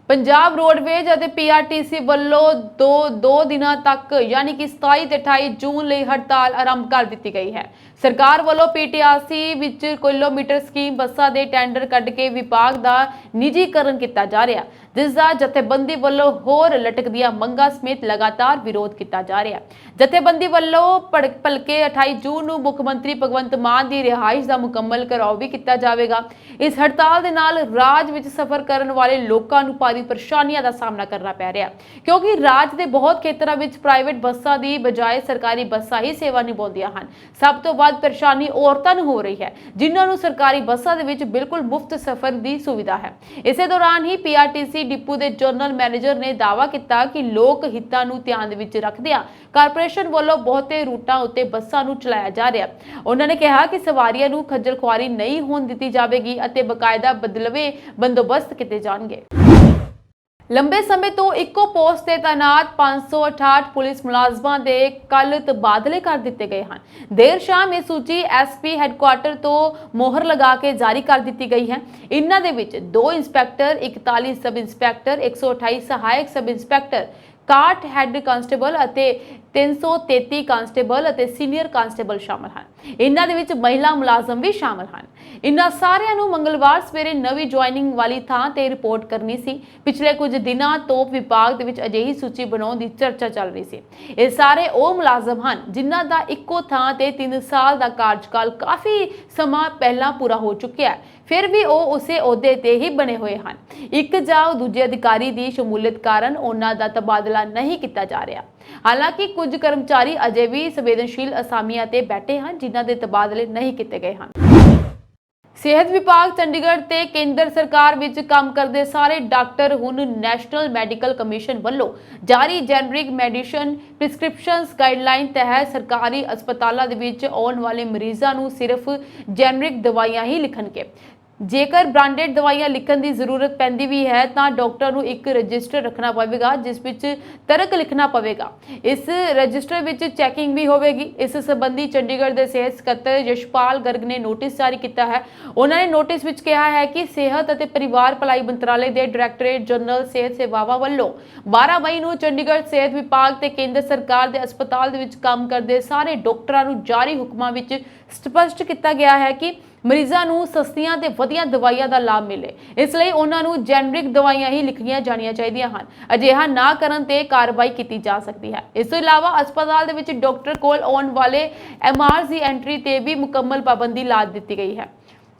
ਪੰਜਾਬ ਰੋਡਵੇਜ਼ ਅਤੇ PRTC ਵੱਲੋਂ ਦੋ ਦਿਨਾਂ ਤੱਕ ਯਾਨੀ ਕਿ 27 ਤੇ 28 ਜੂਨ ਲਈ ਹੜਤਾਲ ਆਰੰਭ ਕਰ ਦਿੱਤੀ ਗਈ ਹੈ। ਸਰਕਾਰ ਵੱਲੋਂ PTRC ਵਿੱਚ ਕਿਲੋਮੀਟਰ ਸਕੀਮ ਬੱਸਾਂ ਦੇ ਟੈਂਡਰ ਕੱਢ ਕੇ ਵਿਭਾਗ ਦਾ ਨਿੱਜੀਕਰਨ ਕੀਤਾ ਜਾ ਰਿਹਾ, ਜਿਸ ਦਾ ਜਥੇਬੰਦੀ ਵੱਲੋਂ ਹੋਰ ਲਟਕਦੀਆਂ ਮੰਗਾਂ ਸਮੇਤ ਲਗਾਤਾਰ ਵਿਰੋਧ ਕੀਤਾ ਜਾ ਰਿਹਾ। ਜਥੇਬੰਦੀ ਵੱਲੋਂ ਭਲਕੇ 28 ਜੂਨ ਨੂੰ ਮੁੱਖ ਮੰਤਰੀ ਭਗਵੰਤ ਮਾਨ ਦੀ ਰਿਹਾਇਸ਼ ਦਾ ਮੁਕੰਮਲ ਘਿਰਾਓ ਵੀ ਕੀਤਾ ਜਾਵੇਗਾ। ਇਸ ਹੜਤਾਲ ਦੇ ਨਾਲ ਰਾਜ ਵਿੱਚ ਸਫ਼ਰ ਕਰਨ ਵਾਲੇ ਲੋਕਾਂ ਨੂੰ ਭਾਰੀ ਪਰੇਸ਼ਾਨੀਆਂ ਦਾ ਸਾਹਮਣਾ ਕਰਨਾ ਪੈ ਰਿਹਾ, ਕਿਉਂਕਿ ਰਾਜ ਦੇ ਬਹੁਤ ਖੇਤਰਾਂ ਵਿੱਚ ਪ੍ਰਾਈਵੇਟ ਬੱਸਾਂ ਦੀ ਬਜਾਏ ਸਰਕਾਰੀ ਬੱਸਾਂ ਹੀ ਸੇਵਾ ਨਿਭਾਉਂਦੀਆਂ ਹਨ। ਸਭ ਤੋਂ ਵੱਧ ਪਰੇਸ਼ਾਨੀ ਔਰਤਾਂ ਨੂੰ ਹੋ ਰਹੀ ਹੈ, ਜਿਨ੍ਹਾਂ ਨੂੰ ਸਰਕਾਰੀ ਬੱਸਾਂ ਦੇ ਵਿੱਚ ਬਿਲਕੁਲ ਮੁਫਤ ਸਫ਼ਰ ਦੀ ਸੁਵਿਧਾ ਹੈ। ਇਸੇ ਦੌਰਾਨ ਹੀ PRTC ਡੀਐਮਸੀ ਡਿਪੂ ਦੇ ਜਨਰਲ ਮੈਨੇਜਰ ਨੇ ਦਾਅਵਾ ਕੀਤਾ ਕਿ ਲੋਕ ਹਿੱਤਾਂ ਨੂੰ ਧਿਆਨ ਦੇ ਵਿੱਚ ਰੱਖਦਿਆਂ ਕਾਰਪੋਰੇਸ਼ਨ ਵੱਲੋਂ ਬਹੁਤੇ ਰੂਟਾਂ ਉੱਤੇ ਬੱਸਾਂ ਨੂੰ ਚਲਾਇਆ ਜਾ ਰਿਹਾ। ਉਹਨਾਂ ਨੇ ਕਿਹਾ ਕਿ ਸਵਾਰੀਆਂ ਨੂੰ ਖੱਜਲ ਖੁਆਰੀ ਨਹੀਂ ਹੋਣ ਦਿੱਤੀ ਜਾਵੇਗੀ ਅਤੇ ਬਕਾਇਦਾ ਬਦਲਵੇਂ ਬੰਦੋਬਸਤ ਕੀਤੇ ਜਾਣਗੇ। ਲੰਬੇ ਸਮੇਂ ਤੋਂ ਇੱਕੋ ਪੋਸਟ ਤੇ ਤਾਇਨਾਤ 568 ਪੁਲਿਸ ਮੁਲਾਜ਼ਮਾਂ ਦੇ ਕੱਲ ਤਬਾਦਲੇ ਕਰ ਦਿੱਤੇ ਗਏ ਹਨ। ਦੇਰ ਸ਼ਾਮ ਇਹ ਸੂਚੀ ਐਸਪੀ ਹੈੱਡਕੁਆਰਟਰ ਤੋਂ ਮੋਹਰ ਲਗਾ ਕੇ ਜਾਰੀ ਕਰ ਦਿੱਤੀ ਗਈ ਹੈ। ਇਨ੍ਹਾਂ ਦੇ ਵਿੱਚ 2 ਇੰਸਪੈਕਟਰ, 41 ਸਬ ਇੰਸਪੈਕਟਰ, 128 ਸਹਾਇਕ ਸਬ ਇੰਸਪੈਕਟਰ, 61 ਹੈੱਡ ਕਾਂਸਟੇਬਲ ਅਤੇ 333 ਕਾਂਸਟੇਬਲ ਅਤੇ ਸੀਨੀਅਰ ਕਾਂਸਟੇਬਲ ਸ਼ਾਮਲ ਹਨ। ਇਨ੍ਹਾਂ ਦੇ ਵਿੱਚ ਮਹਿਲਾ ਮੁਲਾਜ਼ਮ ਵੀ ਸ਼ਾਮਲ ਹਨ। ਇਨ੍ਹਾਂ ਸਾਰਿਆਂ ਨੂੰ ਮੰਗਲਵਾਰ ਸਵੇਰੇ ਨਵੀਂ ਜੁਆਇਨਿੰਗ ਵਾਲੀ ਥਾਂ ਤੇ ਰਿਪੋਰਟ ਕਰਨੀ ਸੀ। ਪਿਛਲੇ ਕੁਝ ਦਿਨਾਂ ਤੋਂ ਵਿਭਾਗ ਦੇ ਵਿੱਚ ਅਜਿਹੀ ਸੂਚੀ ਬਣਾਉਣ ਦੀ ਚਰਚਾ ਚੱਲ ਰਹੀ ਸੀ। ਇਹ ਸਾਰੇ ਉਹ ਮੁਲਾਜ਼ਮ ਹਨ ਜਿਨ੍ਹਾਂ ਦਾ ਇੱਕੋ ਥਾਂ ਤੇ 3 ਸਾਲ ਦਾ ਕਾਰਜਕਾਲ ਕਾਫੀ ਸਮਾਂ ਪਹਿਲਾਂ ਪੂਰਾ ਹੋ ਚੁੱਕਿਆ ਹੈ, ਫਿਰ ਵੀ ਉਹ ਉਸੇ ਅਹੁਦੇ ਤੇ ਹੀ ਬਣੇ ਹੋਏ ਹਨ। ਇੱਕ ਜਾਂ ਦੂਜੇ ਅਧਿਕਾਰੀ ਦੀ ਸ਼ਮੂਲੀਅਤ ਕਾਰਨ ਉਹਨਾਂ ਦਾ ਤਬਾਦਲਾ ਨਹੀਂ ਕੀਤਾ ਜਾ ਰਿਹਾ। ਹਾਲਾਂਕਿ ਕੁਝ ਕਰਮਚਾਰੀ ਅਜੇ ਵੀ ਸੰਵੇਦਨਸ਼ੀਲ ਅਸਾਮੀਆਂ ਤੇ ਬੈਠੇ ਹਨ ਜਿਨ੍ਹਾਂ ਦੇ ਤਬਾਦਲੇ ਨਹੀਂ ਕੀਤੇ ਗਏ ਹਨ। ਸਿਹਤ ਵਿਭਾਗ ਚੰਡੀਗੜ੍ਹ ਤੇ ਕੇਂਦਰ ਸਰਕਾਰ ਵਿੱਚ ਕੰਮ ਕਰਦੇ ਸਾਰੇ ਡਾਕਟਰ ਹੁਣ ਨੈਸ਼ਨਲ ਮੈਡੀਕਲ ਕਮਿਸ਼ਨ ਵੱਲੋਂ ਜਾਰੀ ਜੈਨਰਿਕ ਮੈਡੀਸਿਨ ਪ੍ਰਿਸਕ੍ਰਿਪਸ਼ਨਸ ਗਾਈਡਲਾਈਨ ਤਹਿਤ ਸਰਕਾਰੀ ਹਸਪਤਾਲਾਂ ਦੇ ਵਿੱਚ ਆਉਣ ਵਾਲੇ ਮਰੀਜ਼ਾਂ ਨੂੰ ਸਿਰਫ ਜੈਨਰਿਕ ਦਵਾਈਆਂ ਹੀ ਲਿਖਣਗੇ। ਜੇਕਰ ਬ੍ਰਾਂਡਡ ਦਵਾਈਆਂ ਲਿਖਣ ਦੀ ਜ਼ਰੂਰਤ ਪੈਂਦੀ ਵੀ ਹੈ ਤਾਂ ਡਾਕਟਰ ਨੂੰ ਇੱਕ ਰਜਿਸਟਰ ਰੱਖਣਾ ਪਵੇਗਾ ਜਿਸ ਵਿੱਚ ਤਰਕ ਲਿਖਣਾ ਪਵੇਗਾ। ਇਸ ਰਜਿਸਟਰ ਵਿੱਚ ਚੈਕਿੰਗ ਵੀ ਹੋਵੇਗੀ। ਇਸ ਸੰਬੰਧੀ ਚੰਡੀਗੜ੍ਹ ਦੇ ਸਿਹਤ ਸਕੱਤਰ ਯਸ਼ਪਾਲ ਗਰਗ ਨੇ ਨੋਟਿਸ ਜਾਰੀ ਕੀਤਾ ਹੈ। ਉਹਨਾਂ ਨੇ ਨੋਟਿਸ ਵਿੱਚ ਕਿਹਾ ਹੈ ਕਿ ਸਿਹਤ ਅਤੇ ਪਰਿਵਾਰ ਭਲਾਈ ਮੰਤਰਾਲੇ ਦੇ ਡਾਇਰੈਕਟੋਰੇਟ ਜਨਰਲ ਸਿਹਤ ਸੇਵਾਵਾਂ ਵੱਲੋਂ 12 ਮਈ ਨੂੰ ਚੰਡੀਗੜ੍ਹ ਸਿਹਤ ਵਿਭਾਗ ਤੇ ਕੇਂਦਰ ਸਰਕਾਰ ਦੇ ਹਸਪਤਾਲ ਦੇ ਵਿੱਚ ਕੰਮ ਕਰਦੇ ਸਾਰੇ ਡਾਕਟਰਾਂ ਨੂੰ ਜਾਰੀ ਹੁਕਮਾਂ ਵਿੱਚ ਸਪਸ਼ਟ ਕੀਤਾ ਗਿਆ ਹੈ ਕਿ ਮਰੀਜ਼ਾਂ ਨੂੰ ਸਸਤੀਆਂ ਤੇ ਵਧੀਆ ਦਵਾਈਆਂ ਦਾ ਲਾਭ ਮਿਲੇ। ਇਸ ਲਈ ਉਹਨਾਂ ਨੂੰ ਜੈਨਰਿਕ ਦਵਾਈਆਂ ਹੀ ਲਿਖੀਆਂ ਜਾਣੀਆਂ ਚਾਹੀਦੀਆਂ ਹਨ। ਅਜਿਹਾ ਨਾ ਕਰਨ ਤੇ ਕਾਰਵਾਈ ਕੀਤੀ ਜਾ ਸਕਦੀ ਹੈ। ਇਸ ਤੋਂ ਇਲਾਵਾ ਹਸਪਤਾਲ ਦੇ ਵਿੱਚ ਡਾਕਟਰ ਕੋਲ ਆਉਣ ਵਾਲੇ ਐਮਆਰਸ ਦੀ ਐਂਟਰੀ ਤੇ ਵੀ ਮੁਕੰਮਲ ਪਾਬੰਦੀ ਲਾ ਦਿੱਤੀ ਗਈ ਹੈ।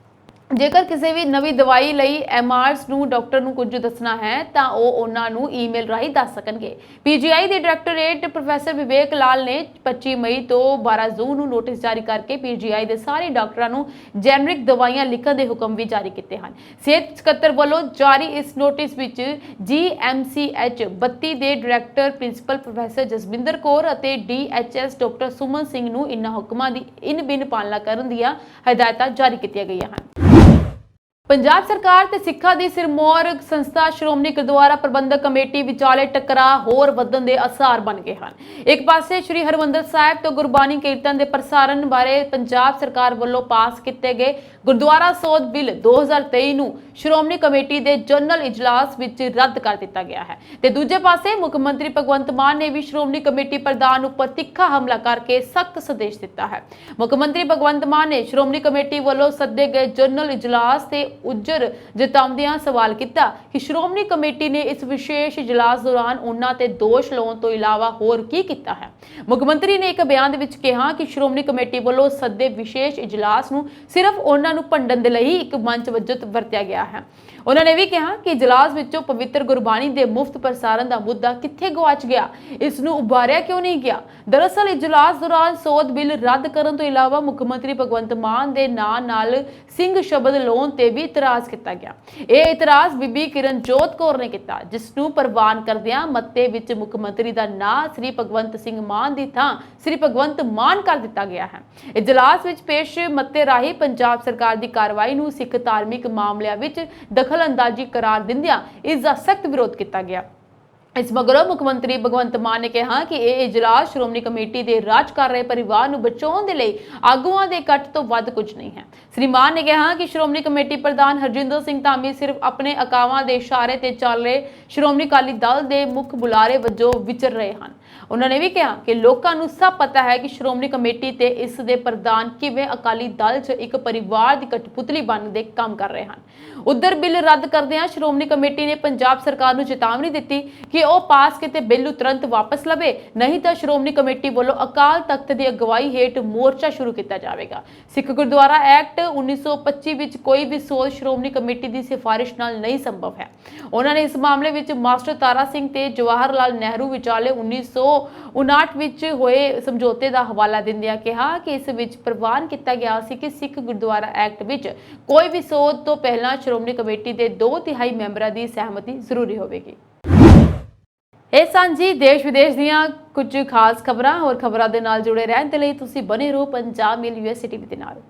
ਜੇਕਰ ਕਿਸੇ ਵੀ ਨਵੀਂ ਦਵਾਈ ਲਈ ਐਮਆਰਸ ਨੂੰ ਡਾਕਟਰ ਨੂੰ ਕੁਝ ਦੱਸਣਾ ਹੈ ਤਾਂ ਉਹ ਉਹਨਾਂ ਨੂੰ ਈਮੇਲ ਰਾਹੀਂ ਦੱਸ ਸਕਣਗੇ। ਪੀਜੀਆਈ ਦੇ ਡਾਇਰੈਕਟੋਰੇਟ ਪ੍ਰੋਫੈਸਰ ਵਿਵੇਕ ਲਾਲ ਨੇ 25 ਮਈ ਤੋਂ 12 ਜੂਨ ਨੂੰ ਨੋਟਿਸ ਜਾਰੀ ਕਰਕੇ ਪੀਜੀਆਈ ਦੇ ਸਾਰੇ ਡਾਕਟਰਾਂ ਨੂੰ ਜੈਨਰਿਕ ਦਵਾਈਆਂ ਲਿਖਣ ਦੇ ਹੁਕਮ ਵੀ ਜਾਰੀ ਕੀਤੇ ਹਨ। ਸਿਹਤ ਸਕੱਤਰ ਵੱਲੋਂ ਜਾਰੀ ਇਸ ਨੋਟਿਸ ਵਿੱਚ ਜੀਐਮਸੀਐਚ 32 ਦੇ director principal professor Jaswinder Kaur ਅਤੇ ਡੀਐਚਐਸ ਡਾਕਟਰ ਸੁਮਨ ਸਿੰਘ ਨੂੰ ਇਨ੍ਹਾਂ ਹੁਕਮਾਂ ਦੀ ਇਨ-ਬਿਨ ਪਾਲਣਾ ਕਰਨ ਦੀਆਂ ਹਦਾਇਤਾਂ ਜਾਰੀ ਕੀਤੀਆਂ ਗਈਆਂ ਹਨ। ਪੰਜਾਬ ਸਰਕਾਰ ਤੇ ਸਿੱਖਾਂ ਦੀ ਸਿਰਮੌਰ ਸੰਸਥਾ ਸ਼੍ਰੋਮਣੀ ਗੁਰਦੁਆਰਾ ਪ੍ਰਬੰਧਕ ਕਮੇਟੀ ਵਿਚਾਲੇ ਟਕਰਾਅ ਹੋਰ ਵਧਣ ਦੇ ਆਸਾਰ ਬਣ ਗਏ ਹਨ। ਇੱਕ ਪਾਸੇ ਸ੍ਰੀ ਹਰਿਮੰਦਰ ਸਾਹਿਬ ਤੋਂ ਗੁਰਬਾਣੀ ਕੀਰਤਨ ਦੇ ਪ੍ਰਸਾਰਣ ਬਾਰੇ ਪੰਜਾਬ ਸਰਕਾਰ ਵੱਲੋਂ ਪਾਸ ਕੀਤੇ ਗਏ ਗੁਰਦੁਆਰਾ ਸੋਧ ਬਿੱਲ 2023 ਨੂੰ ਸ਼੍ਰੋਮਣੀ ਕਮੇਟੀ ਦੇ ਜਨਰਲ ਇਜਲਾਸ ਵਿੱਚ ਰੱਦ ਕਰ ਦਿੱਤਾ ਗਿਆ ਹੈ ਤੇ ਦੂਜੇ ਪਾਸੇ ਮੁੱਖ ਮੰਤਰੀ ਭਗਵੰਤ ਮਾਨ ਨੇ ਵੀ ਸ਼੍ਰੋਮਣੀ ਕਮੇਟੀ ਪ੍ਰਧਾਨ ਉੱਪਰ ਤਿੱਖਾ ਹਮਲਾ ਕਰਕੇ ਸਖਤ ਸੰਦੇਸ਼ ਦਿੱਤਾ ਹੈ। ਮੁੱਖ ਮੰਤਰੀ ਭਗਵੰਤ ਮਾਨ ਨੇ ਸ਼੍ਰੋਮਣੀ ਕਮੇਟੀ ਵੱਲੋਂ ਸੱਦੇ ਗਏ ਜਨਰਲ ਇਜਲਾਸ ਤੇ ਉਜਰ ਜਤਾਉਂਦਿਆਂ ਸਵਾਲ ਕੀਤਾ ਕਿ ਸ਼੍ਰੋਮਣੀ ਕਮੇਟੀ ਨੇ ਇਸ ਵਿਸ਼ੇਸ਼ ਇਜਲਾਸ ਦੌਰਾਨ ਉਹਨਾਂ ਤੇ ਦੋਸ਼ ਲਾਉਣ ਤੋਂ ਇਲਾਵਾ ਹੋਰ ਕੀ ਕੀਤਾ ਹੈ। ਮੁੱਖ ਮੰਤਰੀ ਨੇ ਇੱਕ ਬਿਆਨ ਦੇ ਵਿੱਚ ਕਿਹਾ ਕਿ ਸ਼੍ਰੋਮਣੀ ਕਮੇਟੀ ਵੱਲੋਂ ਸੱਦੇ ਵਿਸ਼ੇਸ਼ ਇਜਲਾਸ ਨੂੰ ਸਿਰਫ ਉਹਨਾਂ ਨੂੰ ਭੰਡਣ ਦੇ ਲਈ ਇੱਕ ਮੰਚ ਵਜੋਂ ਵਰਤਿਆ ਗਿਆ ਹੈ। ਉਹਨਾਂ ਨੇ ਵੀ ਕਿਹਾ ਕਿ ਇਜਲਾਸ ਵਿੱਚੋਂ ਪਵਿੱਤਰ ਗੁਰਬਾਣੀ ਦੇ ਮੁਫਤ ਪ੍ਰਸਾਰਣ ਦਾ ਮੁੱਦਾ ਕਿੱਥੇ ਗਵਾਚ ਗਿਆ, ਇਸ ਨੂੰ ਉਭਾਰਿਆ ਕਿਉਂ ਨਹੀਂ ਗਿਆ। ਦਰਅਸਲ ਇਜਲਾਸ ਦੌਰਾਨ ਸੋਧ ਬਿੱਲ ਰੱਦ ਕਰਨ ਤੋਂ ਇਲਾਵਾ ਮੁੱਖ ਮੰਤਰੀ ਭਗਵੰਤ ਮਾਨ ਦੇ ਨਾਂ ਨਾਲ ਸਿੰਘ ਸ਼ਬਦ ਲਾਉਣ ਤੇ ਵੀ ਇਤਰਾਜ਼ ਕੀਤਾ ਗਿਆ। ਇਹ ਇਤਰਾਜ਼ ਬੀਬੀ ਕਿਰਨਜੋਤ ਕੌਰ ਨੇ ਕੀਤਾ, ਜਿਸ ਨੂੰ ਪ੍ਰਵਾਨ ਕਰਦਿਆਂ ਮੱਤੇ ਵਿੱਚ ਮੁੱਖ ਮੰਤਰੀ ਦਾ ਨਾਂ ਸ੍ਰੀ ਭਗਵੰਤ ਸਿੰਘ ਮਾਨ ਦੀ ਥਾਂ ਸ੍ਰੀ ਭਗਵੰਤ ਮਾਨ ਕਰ ਦਿੱਤਾ ਗਿਆ ਹੈ। ਇਜਲਾਸ ਵਿੱਚ ਪੇਸ਼ ਮੱਤੇ ਰਾਹੀਂ ਪੰਜਾਬ ਸਰਕਾਰ ਦੀ ਕਾਰਵਾਈ ਨੂੰ ਸਿੱਖ ਧਾਰਮਿਕ ਮਾਮਲਿਆਂ ਵਿੱਚ ਦਖਲਅੰਦਾਜ਼ੀ ਕਰਾਰ ਦਿੰਦਿਆਂ ਇਸ ਦਾ ਸਖਤ ਵਿਰੋਧ ਕੀਤਾ ਗਿਆ। ਇਸ ਮਗਰੋਂ ਮੁੱਖ ਮੰਤਰੀ ਭਗਵੰਤ ਮਾਨ ਨੇ ਕਿਹਾ ਕਿ ਇਹ ਇਜਲਾਸ ਸ਼੍ਰੋਮਣੀ ਕਮੇਟੀ ਦੇ ਰਾਜ ਕਰ ਰਹੇ ਪਰਿਵਾਰ ਨੂੰ ਬਚਾਉਣ ਦੇ ਲਈ ਆਗੂਆਂ ਦੇ ਇਕੱਠ ਤੋਂ ਵੱਧ ਕੁਝ ਨਹੀਂ ਹੈ। ਸ੍ਰੀ ਮਾਨ ਨੇ ਕਿਹਾ ਕਿ ਸ਼੍ਰੋਮਣੀ ਕਮੇਟੀ ਪ੍ਰਧਾਨ ਹਰਜਿੰਦਰ ਸਿੰਘ ਧਾਮੀ ਸਿਰਫ ਆਪਣੇ ਅਕਾਵਾਂ ਦੇ ਇਸ਼ਾਰੇ ਤੇ ਚੱਲ ਰਹੇ ਸ਼੍ਰੋਮਣੀ ਅਕਾਲੀ ਦਲ ਦੇ ਮੁੱਖ ਬੁਲਾਰੇ ਵਜੋਂ ਵਿਚਰ ਰਹੇ ਹਨ। ਉਹਨਾਂ ਨੇ ਵੀ ਕਿਹਾ ਕਿ ਲੋਕਾਂ ਨੂੰ ਸਭ ਪਤਾ ਹੈ ਕਿ ਸ਼੍ਰੋਮਣੀ ਕਮੇਟੀ ਤੇ ਇਸ ਦੇ ਪ੍ਰਧਾਨ ਕਿਵੇਂ ਅਕਾਲੀ ਦਲ 'ਚ ਇੱਕ ਪਰਿਵਾਰ ਦੀ ਕਠਪੁਤਲੀ ਬਣਨ ਦੇ ਕੰਮ ਕਰ ਰਹੇ ਹਨ। ਉਧਰ ਬਿੱਲ ਰੱਦ ਕਰਦਿਆਂ ਸ਼੍ਰੋਮਣੀ ਕਮੇਟੀ ਨੇ ਪੰਜਾਬ ਸਰਕਾਰ ਨੂੰ ਚੇਤਾਵਨੀ ਦਿੱਤੀ ਕਿ ਉਹ ਪਾਸ ਕੀਤੇ ਬਿੱਲ ਨੂੰ ਤੁਰੰਤ ਵਾਪਸ ਲਵੇ, ਨਹੀਂ ਤਾਂ ਸ਼੍ਰੋਮਣੀ ਕਮੇਟੀ ਵੱਲੋਂ ਅਕਾਲ ਤਖਤ ਦੀ ਅਗਵਾਈ ਹੇਠ ਮੋਰਚਾ ਸ਼ੁਰੂ ਕੀਤਾ ਜਾਵੇਗਾ। ਸਿੱਖ ਗੁਰਦੁਆਰਾ ਐਕਟ 1925 ਵਿੱਚ ਕੋਈ ਵੀ ਸੋਧ ਸ਼੍ਰੋਮਣੀ ਕਮੇਟੀ ਦੀ ਸਿਫਾਰਿਸ਼ ਨਾਲ ਨਹੀਂ ਸੰਭਵ ਹੈ। ਉਹਨਾਂ ਨੇ ਇਸ ਮਾਮਲੇ ਵਿੱਚ ਮਾਸਟਰ ਤਾਰਾ ਸਿੰਘ ਤੇ ਜਵਾਹਰ ਲਾਲ ਨਹਿਰੂ ਵਿਚਾਲੇ 19 1959 ਵਿੱਚ ਹੋਏ ਸਮਝੌਤੇ ਦਾ ਹਵਾਲਾ ਦਿੰਦਿਆਂ ਕਿਹਾ ਕਿ ਇਸ ਵਿੱਚ ਪ੍ਰਵਾਨ ਕੀਤਾ ਗਿਆ ਸੀ ਕਿ ਸਿੱਖ ਗੁਰਦੁਆਰਾ ਐਕਟ ਵਿੱਚ ਕੋਈ ਵੀ ਸੋਧ ਤੋਂ ਪਹਿਲਾਂ ਸ਼੍ਰੋਮਣੀ ਕਮੇਟੀ ਦੇ 2/3 ਮੈਂਬਰਾਂ ਦੀ ਸਹਿਮਤੀ ਜ਼ਰੂਰੀ ਹੋਵੇਗੀ। ਇਹ ਸਾਂਝੀ ਦੇਸ਼ ਵਿਦੇਸ਼ ਦੀਆਂ ਕੁਝ ਖਾਸ ਖਬਰਾਂ ਹੋਰ ਖਬਰਾਂ ਦੇ ਨਾਲ ਜੁੜੇ ਰਹਿਣ ਦੇ ਲਈ ਤੁਸੀਂ ਬਨੇ ਰਹੋ ਪੰਜਾਬ ਮੇਲ USA TV ਦੇ ਨਾਲ।